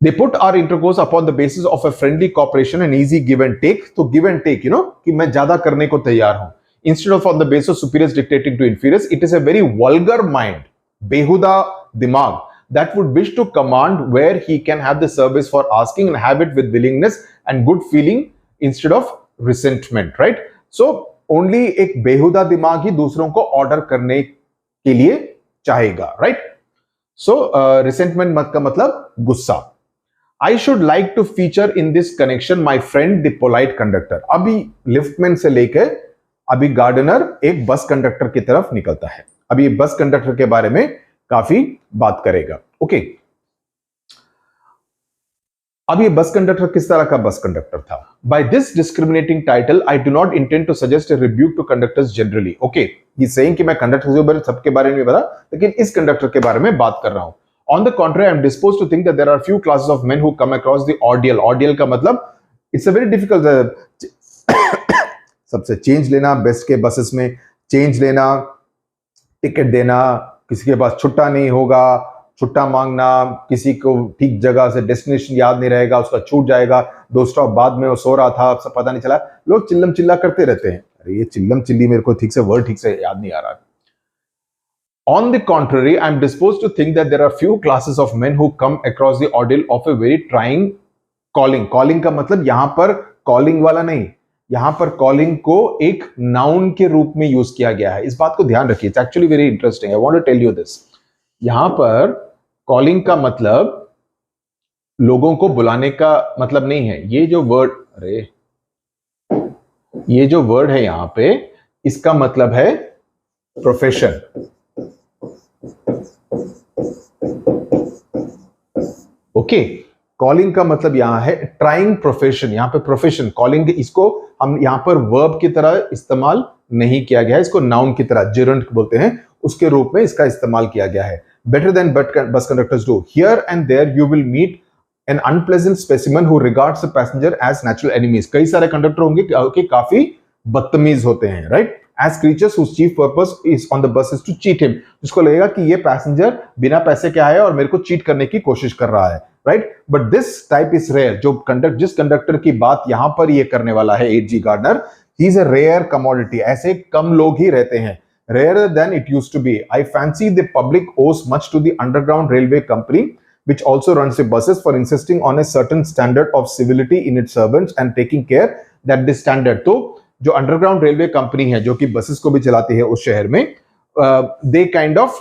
A: They put our intercourse upon the basis of a friendly cooperation and easy give and take. तो give and take, कि मैं ज्यादा करने को तैयार हूं. Instead of on the basis of superiors dictating to inferiors, it is a very vulgar mind, behuda dimag, that would wish to command where he can have the service for asking and have it with willingness and good feeling instead of resentment, right? So only एक बेहुदा दिमाग ही दूसरों को order करने के लिए चाहेगा, right? So resentment मत का मतलब गुस्सा. I should like to feature in this connection my friend the polite conductor. अभी लिफ्टमैन से लेकर अभी गार्डनर एक बस कंडक्टर की तरफ निकलता है. अभी बस कंडक्टर के बारे में काफी बात करेगा. ओके, अब ये बस कंडक्टर किस तरह का बस कंडक्टर था? By this discriminating title I do not intend to suggest a rebuke to conductors generally. Okay, he saying कि मैं कंडक्टर्स के बारे में सबके बारे में बता, लेकिन इस कंडक्टर के बारे में बात कर रहा हूं. On the contrary, I am disposed to think that there are few classes of men who come across the ordeal. Ordeal का मतलब इट्स अ वेरी डिफिकल्ट. सबसे चेंज लेना, बेस्ट के बसेस में चेंज लेना, टिकट देना, किसी के पास छुट्टा नहीं होगा, छुट्टा मांगना, किसी को ठीक जगह से डेस्टिनेशन याद नहीं रहेगा, उसका छूट जाएगा, 2 स्टॉप बाद में वो सो रहा था, सब पता नहीं चला. लोग चिल्लम चिल्ला करते रहते हैं. अरे ये चिल्लम चिल्ली मेरे को ठीक से वर्ड ठीक से याद नहीं आ रहा. On the contrary, I am disposed to think that there are few classes of men who come across the ordeal of a very trying calling. Calling का मतलब यहां पर calling वाला नहीं, यहां पर calling को एक noun के रूप में यूज किया गया है. इस बात को ध्यान रखिए. It's actually very interesting. I want to tell you this. यहां पर कॉलिंग का मतलब लोगों को बुलाने का मतलब नहीं है. ये जो वर्ड है यहां पे, इसका मतलब है प्रोफेशन. ओके, कॉलिंग का मतलब यहां है ट्राइंग प्रोफेशन. यहां पे प्रोफेशन, कॉलिंग, इसको हम यहां पर वर्ब की तरह इस्तेमाल नहीं किया गया है. इसको नाउन की तरह, जेरंट बोलते हैं, उसके रूप में इसका इस्तेमाल किया गया है. Better than bus conductors do. Here and there you will meet an unpleasant specimen who regards the passenger as natural enemies. कई सारे कंडक्टर होंगे कि काफी बदतमीज होते हैं, right? As creatures whose chief purpose is on the bus is to cheat him. जिसको लगेगा कि ये पैसेंजर बिना पैसे के आया और मेरे को चीट करने की कोशिश कर रहा है, right? But this type is rare. जिस कंडक्टर की बात यहां पर ये करने वाला है, H.G. Gardner, he is a rare commodity. ऐसे कम लोग ही रहते हैं. Rarer than it used to be. I fancy the public owes much to the Underground Railway Company, which also runs the buses, for insisting on a certain standard of civility in its servants and taking care that this standard. तो जो Underground Railway Company है, जो कि buses को भी चलाती है उस शहर में, they kind of,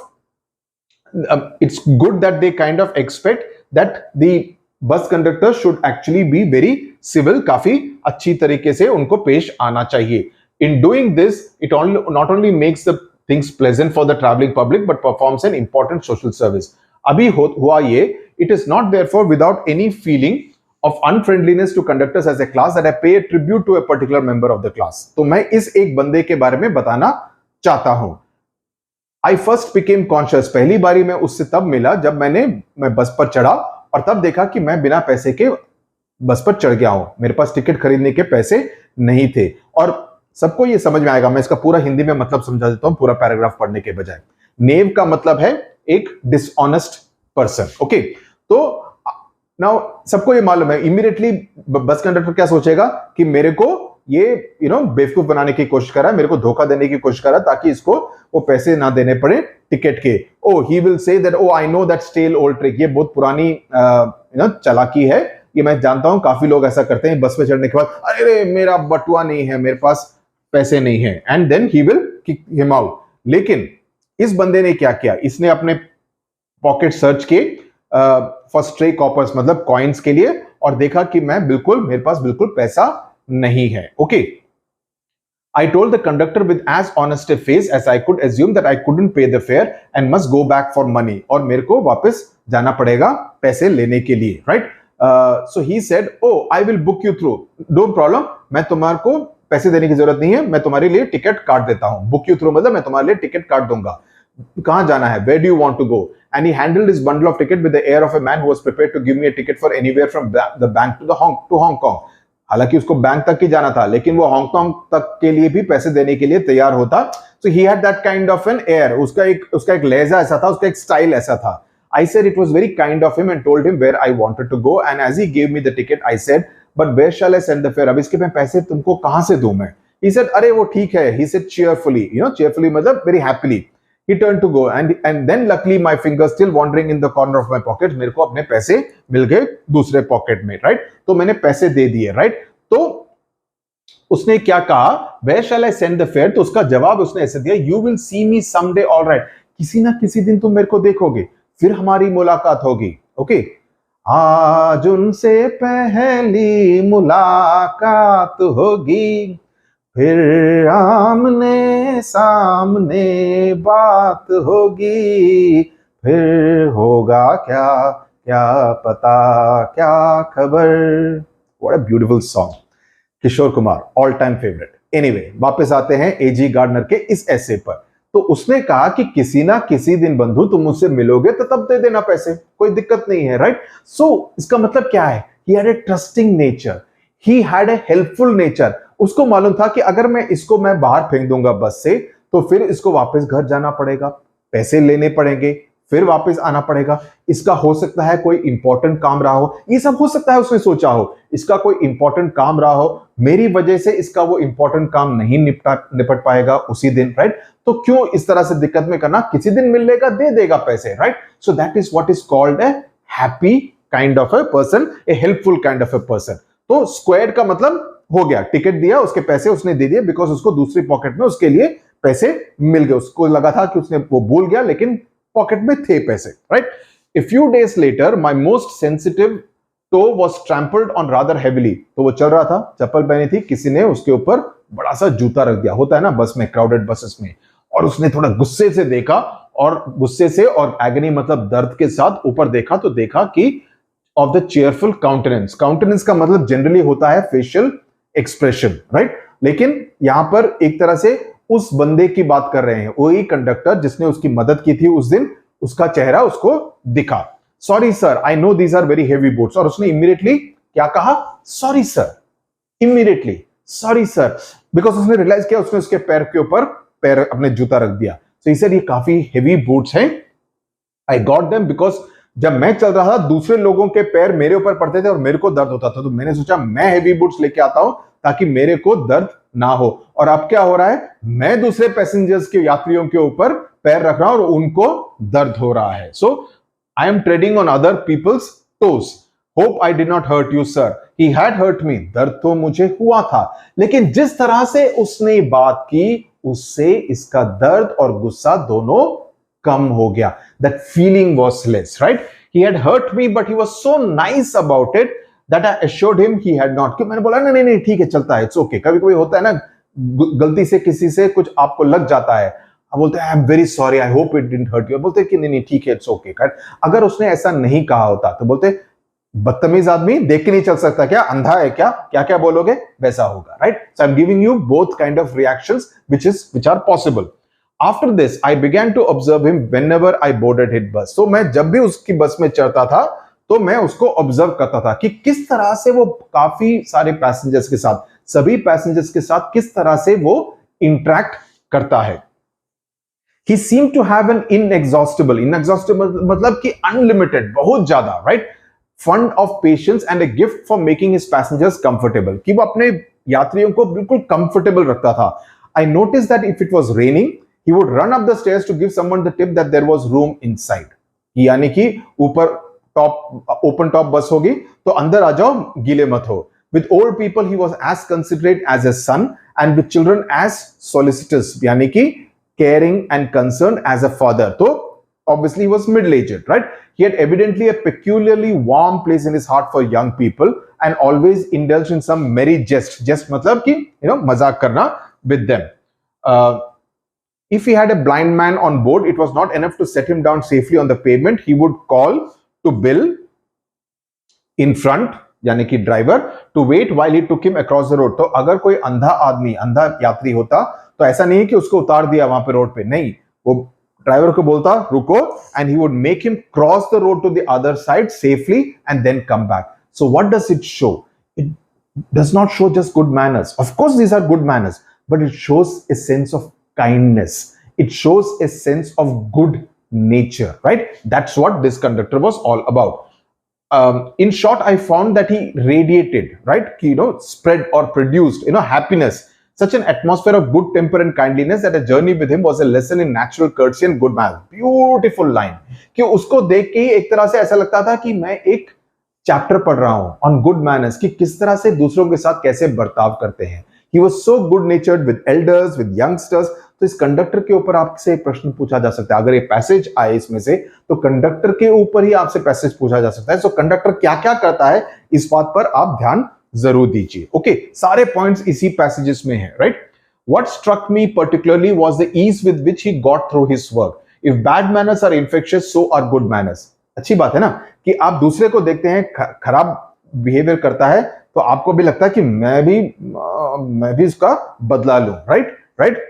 A: it's good that they kind of expect that the bus conductor should actually be very civil. काफी अच्छी तरीके से उनको पेश आना चाहिए. In doing this, it not only makes the things pleasant for the traveling public, but performs an important social service. अभी हुआ ये, it is not therefore without any feeling of unfriendliness to conductors as a class that I pay a tribute to a particular member of the class. तो मैं इस एक बंदे के बारे में बताना चाहता हूं. I first became conscious. पहली बारी मैं उससे तब मिला जब मैं बस पर चढ़ा और तब देखा कि मैं बिना पैसे के बस पर चढ़ गया हूं. मेरे पास टिकट खरीदने के पैसे नहीं थे. और सबको ये समझ में आएगा, मैं इसका पूरा हिंदी में मतलब समझा देता हूं पूरा पैराग्राफ पढ़ने के बजाय. नेव का मतलब है एक डिसऑनेस्ट पर्सन. ओके, तो नाउ सबको ये मालूम है, इमीडिएटली बस कंडक्टर क्या सोचेगा कि मेरे को ये बेवकूफ बनाने की कोशिश कर रहा है, मेरे को धोखा देने की कोशिश कर रहा है ताकि इसको वो पैसे ना देने पड़े टिकट के. Oh he will say that, oh I know that stale old trick. ये बहुत पुरानी चालाकी है, ये मैं जानता हूं, काफी लोग ऐसा करते हैं बस पे चढ़ने के बाद, अरे मेरा बटुआ नहीं है, मेरे पास पैसे नहीं है, and then he will kick him out. लेकिन इस बंदे ने क्या किया, इसने अपने पॉकेट सर्च किए फॉर स्ट्रे कॉपर्स, मतलब कॉइन्स के लिए, और देखा कि मेरे पास बिल्कुल पैसा नहीं है. Okay, I told the conductor with as honest a face as I could assume that I couldn't pay the fare and must go back for money. और मेरे को वापस जाना पड़ेगा पैसे लेने के लिए, right? So he said, oh, I will book you through. No problem. मैं तुम्हारे को पैसे देने की जरूरत नहीं है, मैं तुम्हारे लिए टिकट काट देता हूं. Book you through मतलब मैं तुम्हारे लिए टिकट काट दूंगा. कहां जाना है? Where do you want to go? And he handled his bundle of ticket with the air of a man who was prepared to give me a ticket for anywhere from the bank to Hong Kong. हालांकि उसको bank तक ही जाना था, लेकिन वो Hong Kong तक के लिए भी पैसे देने के लिए तैयार होता. So he had that kind of an air. उसका एक लहजा ऐसा था, उसका एक स्टाइल ऐसा था. I said it was very kind of him and told him where I wanted to go, and as he gave me the ticket I said, but where shall I send the fare? अब इसके मैं पैसे तुमको कहां से दूं मैं? He said, अरे वो ठीक है. He said cheerfully, cheerfully मतलब very happily. He turned to go and then luckily my fingers still wandering in the corner of my pocket. मेरे को अपने पैसे मिल गए दूसरे पॉकेट में, राइट? तो मैंने पैसे दे दिए, राइट? तो उसने क्या कहा, where shall I send the fare? तो उसका जवाब उसने ऐसे दिया, you will see me someday, all right. किसी ना किसी दिन तुम मेरे को देखोगे, फिर हमारी मुलाकात होगी. ओके, आज उनसे पहली मुलाकात होगी, फिर आमने सामने बात होगी, फिर होगा क्या क्या पता क्या खबर. What a beautiful song. Kishore Kumar, all time favourite. Anyway, वापस आते हैं एजी गार्डनर के इस ऐसे पर. तो उसने कहा कि किसी ना किसी दिन बंधु तुम मुझसे मिलोगे तो तब दे देना पैसे, कोई दिक्कत नहीं है, राइट? सो इसका मतलब क्या है? He had a trusting nature, he had a helpful nature. उसको मालूम था कि अगर मैं इसको बाहर फेंक दूंगा बस से, तो फिर इसको वापस घर जाना पड़ेगा, पैसे लेने पड़ेंगे, फिर वापस आना पड़ेगा. इसका हो सकता है कोई इंपॉर्टेंट काम रहा हो, ये सब हो सकता है उसने सोचा हो. इसका कोई इंपॉर्टेंट काम रहा हो, मेरी वजह से इसका वो इंपॉर्टेंट काम नहीं निपट पाएगा उसी दिन, राइट? तो क्यों इस तरह से दिक्कत में करना, किसी दिन मिल लेगा, दे देगा पैसे, right? So that is what is called a happy kind of a person, A helpful kind of a person. तो स्क्वायर्ड का मतलब हो गया, टिकट दिया, उसके पैसे उसने दे दिए, बिकॉज उसको दूसरी पॉकेट में उसके लिए पैसे मिल गए. उसको लगा था कि उसने वो भूल गया, लेकिन पॉकेट में थे पैसे, right? A few days later, my most sensitive toe was trampled on rather heavily. तो वो चल रहा था, चप्पल पहनी थी, किसी ने उसके ऊपर बड़ा सा जूता रख दिया. होता है ना बस में, क्राउडेड बसेस में. और उसने थोड़ा गुस्से से देखा, और गुस्से से और एगनी मतलब दर्द के साथ ऊपर देखा, तो देखा कि of the cheerful countenance. Countenance का मतलब जनरली होता है फेशियल एक्सप्रेशन, राइट? लेकिन यहां पर एक तरह से उस बंदे की बात कर रहे हैं, वही कंडक्टर जिसने उसकी मदद की थी उस दिन, उसका चेहरा उसको दिखा. Sorry sir, I know these are very heavy boots. और उसने इमीडिएटली क्या कहा? Sorry sir. Immediately sorry sir, because उसने रियलाइज किया, उसने उसके पैर के ऊपर पैर अपने जूता रख दिया. तो सर ये काफी हेवी बूट्स हैं, आई गॉट देम बिकॉज जब मैं चल रहा था दूसरे लोगों के पैर मेरे ऊपर पड़ते थे और मेरे को दर्द होता था, तो मैंने सोचा मैं हेवी बूट्स लेके आता हूं ताकि मेरे को दर्द ना हो. और अब क्या हो रहा है, मैं दूसरे पैसेंजर्स के यात्रियों के ऊपर पैर रख रहा हूं और उनको दर्द हो रहा है. So I am treading on other people's toes. Hope I did not hurt you sir. He had hurt me. दर्द तो मुझे हुआ था, लेकिन जिस तरह से उसने बात की, उससे इसका दर्द और गुस्सा दोनों कम हो गया. That feeling was less, right? He had hurt me but he was so nice about it that I assured him he had not. कि मैंने बोला नहीं नहीं ठीक है, चलता है, इट्स ओके. कभी कभी होता है ना, गलती से किसी से कुछ आपको लग जाता है, आप बोलते हैं I am very sorry, I hope it didn't hurt you. बोलते हैं कि नहीं नहीं ठीक है, इट्स ओके. अगर उसने ऐसा नहीं कहा होता तो बोलते बदतमीज आदमी, देख के नहीं चल सकता क्या, अंधा है क्या, क्या क्या बोलोगे, वैसा होगा, right? So I am giving you both kind of reactions which are possible. After this I began to observe him whenever I boarded his bus. So मैं जब भी उसकी बस में चढ़ता था तो मैं उसको ऑब्जर्व करता था कि किस तरह से वो काफी सारे पैसेंजर्स के साथ, सभी पैसेंजर्स के साथ किस तरह से वो इंटरेक्ट करता है. He seemed to have an inexhaustible मतलब कि अनलिमिटेड, बहुत ज्यादा, right? Fund of patience and a gift for making his passengers comfortable. कि वो अपने यात्रियों को बिल्कुल कंफर्टेबल रखता था. I noticed that if it was raining, he would run up the stairs to give someone the tip that there was room inside. यानी कि ऊपर ओपन टॉप बस होगी तो अंदर आ जाओ, गीले मत हो. With old people he was as considerate as a son, and with children as solicitous, यानी कि caring and concerned as a father. तो obviously he was middle-aged, right? He had evidently a peculiarly warm place in his heart for young people and always indulged in some merry jest. Jest मतलब कि मजाक करना with them. If he had a blind man on board, it was not enough to set him down safely on the pavement. He would call to Bill in front, यानी कि driver, to wait while he took him across the road. तो अगर कोई अंधा आदमी, अंधा यात्री होता तो ऐसा नहीं है कि उसको उतार दिया वहां पे रोड पे, नहीं, वो ड्राइवर को बोलता रुको, and he would make him cross the road to the other side safely and then come back. So what does it show? does not show just good manners. Of course, these are good manners, but it shows a sense of kindness. It shows a sense of good nature, right? That's what this conductor was all about. In short, I found that he radiated, right? Spread or produced, happiness, such an atmosphere of good temper and kindliness that a journey with him was a lesson in natural courtesy and good manners. Beautiful line. कि उसको देख के ही एक तरह से ऐसा लगता था कि मैं एक चैप्टर पढ़ रहा हूं ऑन गुड मैनर्स, कि किस तरह से दूसरों के साथ कैसे बर्ताव करते हैं. ही was so good नेचर्ड with elders, with youngsters. तो इस कंडक्टर के ऊपर आपसे एक प्रश्न पूछा जा सकता है. अगर ये पैसेज आए इसमें से, तो कंडक्टर के ऊपर ही आपसे पैसेज पूछा जा सकता है. सो कंडक्टर क्या क्या करता है, इस बात पर आप ध्यान जरूर दीजिए. ओके, सारे पॉइंट्स इसी पैसेजेस में है, right. What struck me particularly was the ease with which he got through his work. If bad manners are infectious, so are good manners. अच्छी बात है ना, कि आप दूसरे को देखते हैं खराब बिहेवियर करता है, तो आपको भी लगता है कि मैं भी इसका बदला लूं, राइट.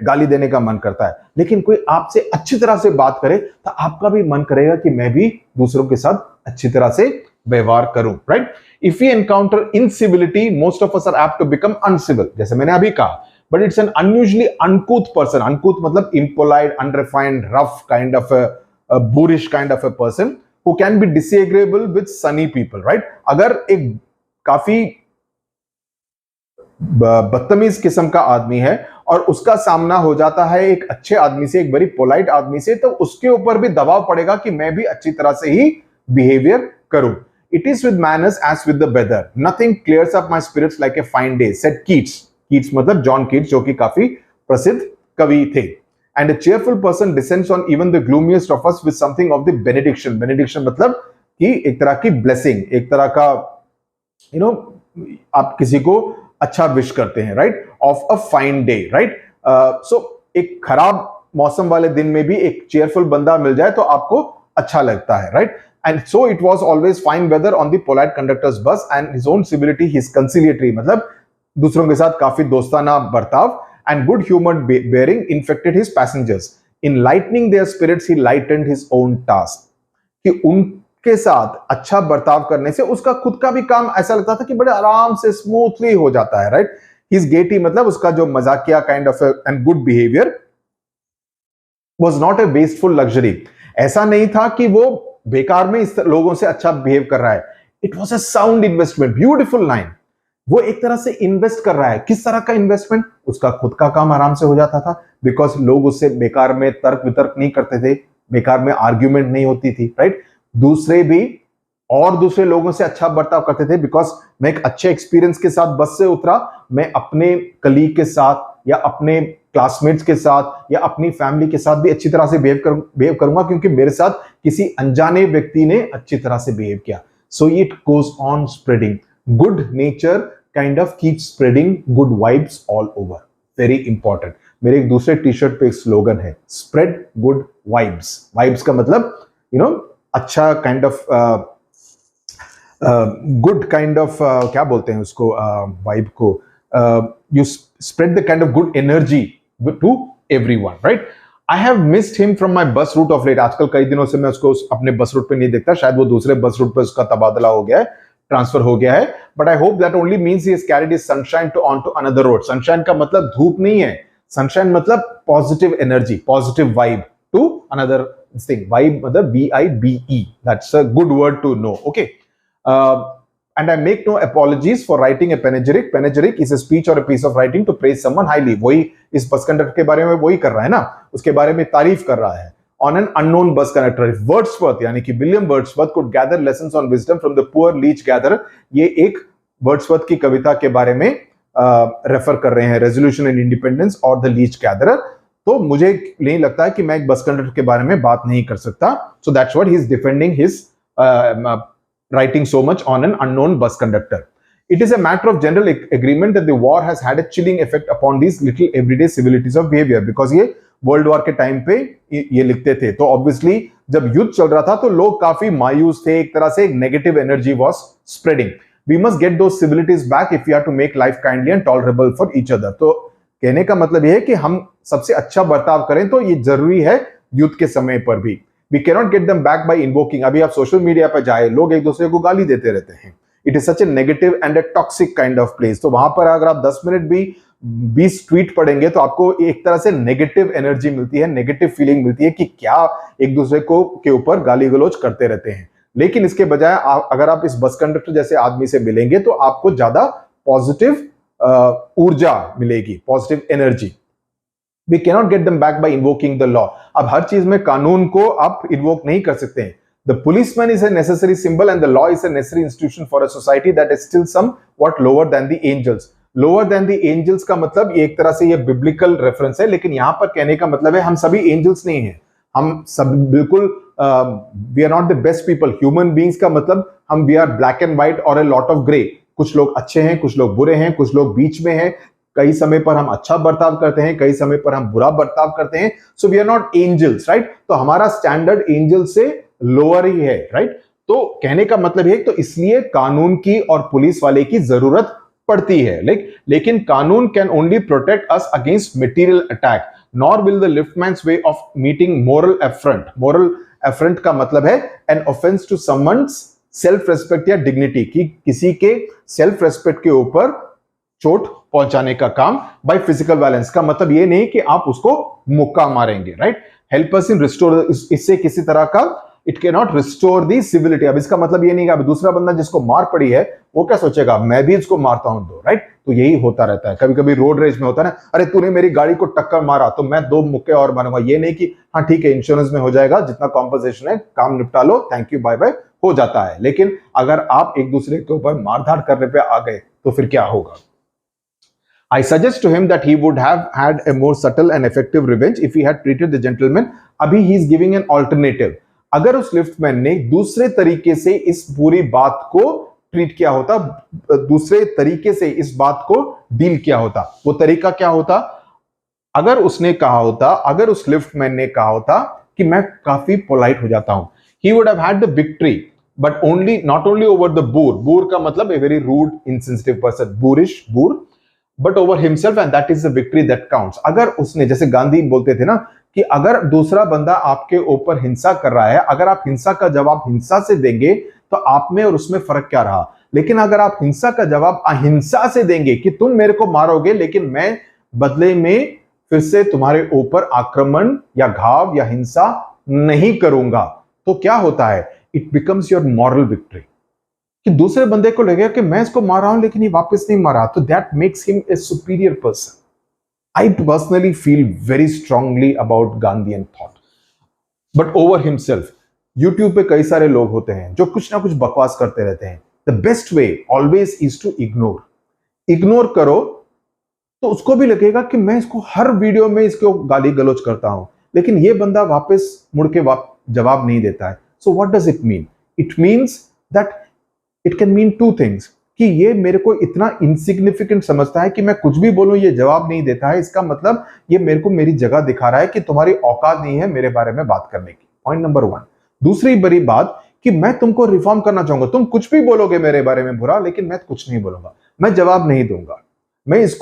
A: गाली देने का मन करता है. लेकिन कोई आपसे अच्छी तरह से बात करे, तो आपका भी मन करेगा कि मैं भी दूसरों के साथ अच्छी तरह से व्यवहार करूं, right. If we encounter incivility, most of us are apt to become uncivil, जैसे मैंने अभी कहा. But it's an unusually uncouth person. Uncouth मतलब impolite, unrefined, rough kind of a boorish kind of a person who can be disagreeable with sunny people, right? अगर एक काफी बदतमीज किस्म का आदमी है और उसका सामना हो जाता है एक अच्छे आदमी से, एक बड़ी पोलाइट आदमी से, तो उसके ऊपर भी दबाव पड़ेगा कि मैं भी अच्छी तरह से ही बिहेवियर करूं. It is with manners as with the weather. Nothing clears up my spirits like a fine day, said Keats. Keats मतलब जॉन कीट्स, जो कि काफी प्रसिद्ध कवि थे. And a cheerful person descends on even the gloomiest of us with something of the benediction. Benediction मतलब कि एक तरह की blessing, एक तरह का आप किसी को अच्छा विश करते हैं, right? Of a fine day, right? So एक खराब मौसम वाले दिन में भी एक cheerful बंदा मिल जाए तो आपको अच्छा लगता है, right? And so it was always fine weather on the polite conductor's bus, and his own civility, his conciliatory मतलब दूसरों के साथ काफी दोस्ताना बर्ताव and good humored bearing infected his passengers. In lightening their spirits, he lightened his own task. कि उनके साथ अच्छा बर्ताव करने से उसका खुद का भी काम ऐसा लगता था कि बड़े आराम से स्मूथली हो जाता है, राइट. His gaiety मतलब उसका जो मजाकिया kind of and good behavior was not a wasteful luxury. ऐसा नहीं था कि वो बेकार में इस लोगों से अच्छा बिहेव कर रहा है. It was a sound investment. Beautiful line. वो एक तरह से इन्वेस्ट कर रहा है. किस तरह का इन्वेस्टमेंट? उसका खुद का काम आराम से हो जाता था, बिकॉज लोग उससे बेकार में तर्क वितर्क नहीं करते थे, बेकार में आर्ग्यूमेंट नहीं होती थी, राइट. दूसरे लोगों से अच्छा बर्ताव करते थे, बिकॉज मैं एक अच्छे एक्सपीरियंस के साथ बस से उतरा, मैं अपने कलीग के साथ या अपने क्लासमेट्स के साथ या अपनी फैमिली के साथ भी अच्छी तरह से बिहेव करूंगा, क्योंकि मेरे साथ किसी अनजाने व्यक्ति ने अच्छी तरह से बिहेव किया. So it goes on spreading. Good nature kind of keeps spreading good vibes all over. Very important. मेरे एक दूसरे टी शर्ट पे एक स्लोगन है, spread good vibes. Vibes का मतलब अच्छा kind of good kind of क्या बोलते हैं उसको, vibe को, you spread the kind of good energy to everyone, right? I have missed him from my bus route of late. आजकल कई दिनों से मैं उसको अपने बस रूट पे नहीं देखता, शायद वो दूसरे बस रूट पे उसका तबादला हो गया है, ट्रांसफर हो गया है. But I hope that only means he has carried his sunshine to on to another road. Sunshine का मतलब धूप नहीं है, सनशाइन मतलब positive energy, positive vibe to another thing. Vibe मतलब VIBE. That's a good word to know. Okay. And I make no apologies for writing a panegyric. Panegyric is a speech or a piece of writing to praise someone highly. वही इस bus conductor के बारे में वही कर रहा है ना, उसके बारे में तारीफ कर रहा है. On an unknown bus conductor, Wordsworth यानी कि William Wordsworth could gather lessons on wisdom from the poor leech gatherer. ये एक वर्ड्सवर्थ की कविता के बारे में रेफर कर रहे हैं, रेजोल्यूशन एंड इंडिपेंडेंस और द लीच गैदरर. तो मुझे नहीं लगता है कि मैं एक बस कंडक्टर के बारे में बात नहीं कर सकता. So that's what he is defending his writing so much on an unknown bus conductor. It is a matter of general agreement that the war has had a chilling effect upon these little everyday civilities of behavior. Because ये world war के time पे ये लिखते थे, तो obviously जब युद्ध चल रहा था तो लोग काफी मायूस थे, एक तरह से negative energy was spreading. We must get those civilities back if we are to make life kindly and tolerable for each other. तो कहने का मतलब ये है कि हम सबसे अच्छा बर्ताव करें, तो ये जरूरी है युद्ध के समय पर भी. We cannot get them back by invoking. अभी आप सोशल मीडिया पर जाए, लोग एक दूसरे को गाली देते रहते हैं, it is such A negative and a toxic kind of place. तो वहां पर अगर आप 10 मिनट भी 20 ट्वीट पढ़ेंगे तो आपको एक तरह से नेगेटिव एनर्जी मिलती है, नेगेटिव फीलिंग मिलती है कि क्या एक दूसरे को के ऊपर गाली गलौज करते रहते हैं। लेकिन इसके बजाय अगर आप इस बस कंडक्टर जैसे आदमी से मिलेंगे तो आपको ज्यादा पॉजिटिव ऊर्जा मिलेगी, positive energy. We cannot get them back by invoking the law. अब हर चीज में कानून को आप इन्वोक नहीं कर सकते हैं। The policeman is a necessary symbol and the law is a necessary institution for a society that is still somewhat lower than the angels. Lower than the angels का मतलब एक तरह से ये biblical reference है, लेकिन यहां पर कहने का मतलब है हम सभी angels नहीं हैं। हम सब बिल्कुल we are not the best people. Human beings का मतलब हम we are black and white or a lot of gray. कुछ लोग अच्छे हैं, कुछ लोग बुरे हैं, कुछ लोग बीच में हैं। कई समय पर हम अच्छा बर्ताव करते हैं, कई समय पर हम बुरा बर्ताव करते हैं। So we are not angels, right. तो हमारा स्टैंडर्ड एंजल से लोअर ही है, राइट। तो कहने का मतलब है तो इसलिए कानून की और पुलिस वाले की जरूरत पड़ती है। लेकिन कानून can only protect us against material attack, nor will the liftman's way of meeting moral affront. Moral affront का मतलब है an offence to someone's self respect या डिग्निटी, कि किसी के सेल्फ रेस्पेक्ट के ऊपर चोट पहुंचाने का काम। बाय फिजिकल वायलेंस का मतलब ये नहीं कि आप उसको मुक्का मारेंगे, राइट। हेल्प अस इन रिस्टोर, इससे किसी तरह का it can not restore the civility. अब इसका मतलब ये नहीं कि अब दूसरा बंदा जिसको मार पड़ी है वो क्या सोचेगा मैं भी इसको मारता हूं दो, राइट। तो यही होता रहता है। कभी कभी रोड रेज में होता है ना, अरे तूने मेरी गाड़ी को टक्कर मारा तो मैं 2 मुक्के और मारूंगा। ये नहीं कि हाँ ठीक है इंश्योरेंस में हो जाएगा, जितना कॉम्पनसेशन है काम निपटा लो, थैंक यू बाय बाय, हो जाता है। लेकिन अगर आप एक दूसरे के ऊपर मारधाड़ करने पे आ गए तो फिर क्या होगा। I suggest to him that he would have had a more subtle and effective revenge if he had treated the gentleman. अभी he is giving an alternative. अगर उस लिफ्टमैन ने दूसरे तरीके से इस पूरी बात को ट्रीट किया होता, दूसरे तरीके से इस बात को डील किया होता, वो तरीका क्या होता। अगर उसने कहा होता, अगर उस लिफ्टमैन ने कहा होता कि मैं काफी पोलाइट हो जाता हूं, he would have had the victory, but not only over the boor. boor का मतलब a very rude, insensitive person, boorish, boor, but over himself, and that is the victory that counts. अगर उसने, जैसे गांधी बोलते थे ना कि अगर दूसरा बंदा आपके ऊपर हिंसा कर रहा है, अगर आप हिंसा का जवाब हिंसा से देंगे तो आप में और उसमें फर्क क्या रहा। लेकिन अगर आप हिंसा का जवाब अहिंसा से देंगे कि तुम मेरे को मारोगे लेकिन मैं बदले में फिर से तुम्हारे ऊपर आक्रमण या घाव या हिंसा नहीं करूंगा, तो क्या होता है, it becomes your moral victory. कि दूसरे बंदे को लगेगा कि मैं इसको मार रहा हूं लेकिन ये वापस नहीं मारा, तो that makes him a superior person. I personally feel very strongly about Gandhian thought, but over himself. YouTube पे कई सारे लोग होते हैं जो कुछ ना कुछ बकवास करते रहते हैं। The best way always is to ignore करो, तो उसको भी लगेगा कि मैं इसको हर वीडियो में इसको गाली गलौज करता हूं, लेकिन ये बंदा वापस मुड़ के जवाब नहीं देता है। So what does it mean? It means that it can mean 2 things, कि ये मेरे को इतना इनसिग्निफिकेंट समझता है कि मैं कुछ भी बोलूं ये जवाब नहीं देता है। इसका मतलब ये मेरे को मेरी जगह दिखा रहा है कि तुम्हारी औकात नहीं है मेरे बारे में बात करने की। Point number 1। दूसरी बड़ी बात कि मैं तुमको रिफॉर्म करना चाहूंगा, तुम कुछ भी बोलोगे मेरे बारे में बुरा, लेकिन मैं कुछ नहीं बोलूंगा, मैं जवाब नहीं दूंगा, मैं इस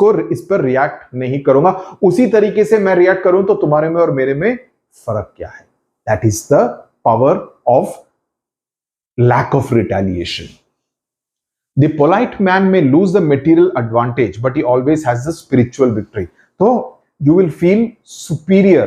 A: पर रिएक्ट नहीं करूंगा। उसी तरीके से मैं रिएक्ट करूं तो तुम्हारे में और मेरे में फर्क क्या है। That is the power of lack of retaliation. The polite man may lose the material advantage, but he always has the spiritual victory. So you will feel superior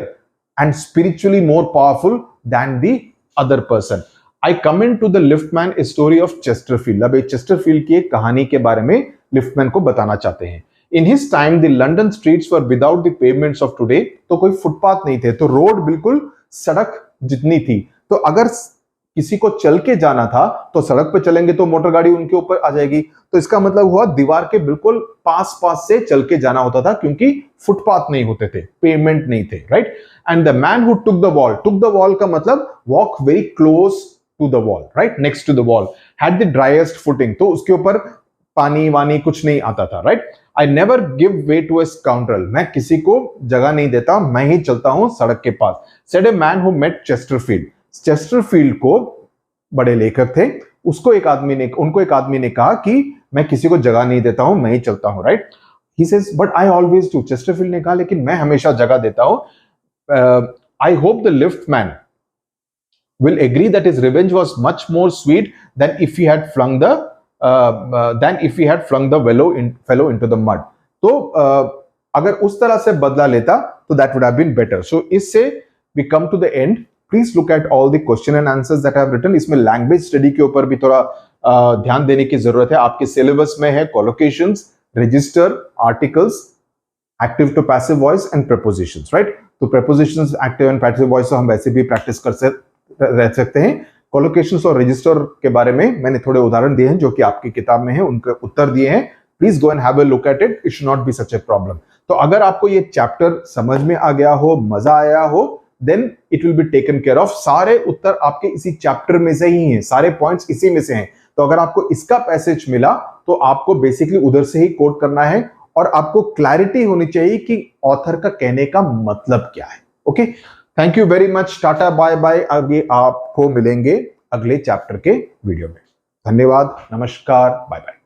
A: and spiritually more powerful than the other person. I comment to the liftman a story of Chesterfield. अब Chesterfield की एक कहानी के बारे में liftman को बताना चाहते हैं। In his time, the London streets were without the pavements of today. तो कोई फुटपाथ नहीं थे, तो रोड बिल्कुल सड़क जितनी थी। तो अगर किसी को चल के जाना था तो सड़क पे चलेंगे तो मोटर गाड़ी उनके ऊपर आ जाएगी। तो इसका मतलब हुआ दीवार के बिल्कुल पास से चल के जाना होता था, क्योंकि फुटपाथ नहीं होते थे, पेमेंट नहीं थे, right. And the man who took the wall का मतलब walk very close to the wall, right, next to the wall, had the driest footing, तो उसके ऊपर पानी वानी कुछ नहीं आता था, right. I never give way to a scoundrel, मैं किसी को जगह नहीं देता, मैं ही चलता हूं सड़क के पास। Said a man who met Chesterfield, Chesterfield को बड़े लेखक थे, उनको एक आदमी ने कहा कि मैं किसी को जगह नहीं देता हूं, मैं ही चलता हूं, right. He says but I always do, Chesterfield ने कहा लेकिन मैं हमेशा जगह देता हूं। I hope the liftman will agree that his revenge was much more sweet than if he had flung the then if we had flung the fellow into the mud. तो अगर उस तरह से बदला लेता तो that would have been better. So इससे we come to the end. Please look at all the question and answers that I have written. इसमें लैंग्वेज स्टडी के ऊपर भी थोड़ा ध्यान देने की जरूरत है। आपके सिलेबस में है collocations, register, articles, active to passive voice and prepositions, right. तो prepositions, active and passive voice तो हम वैसे भी प्रैक्टिस रह सकते हैं। कोलोकेशंस और रजिस्टर के बारे में मैंने थोड़े उदाहरण दिए हैं जो कि आपकी किताब में है, उनके उत्तर दिए हैं। Please go and have a look at it, it should not be such a problem. तो अगर आपको ये चैप्टर समझ में आ गया हो, मजा आया हो, then it will be taken care of. सारे उत्तर आपके इसी चैप्टर में से ही हैं, सारे पॉइंट्स इसी में से हैं। तो अगर आपको इसका पैसेज मिला तो आपको बेसिकली उधर से ही कोट करना है और आपको क्लैरिटी होनी चाहिए कि ऑथर का कहने का मतलब क्या है। Okay, thank you very much, tata bye bye. आगे आपको मिलेंगे अगले चैप्टर के वीडियो में। धन्यवाद, नमस्कार, बाय बाय।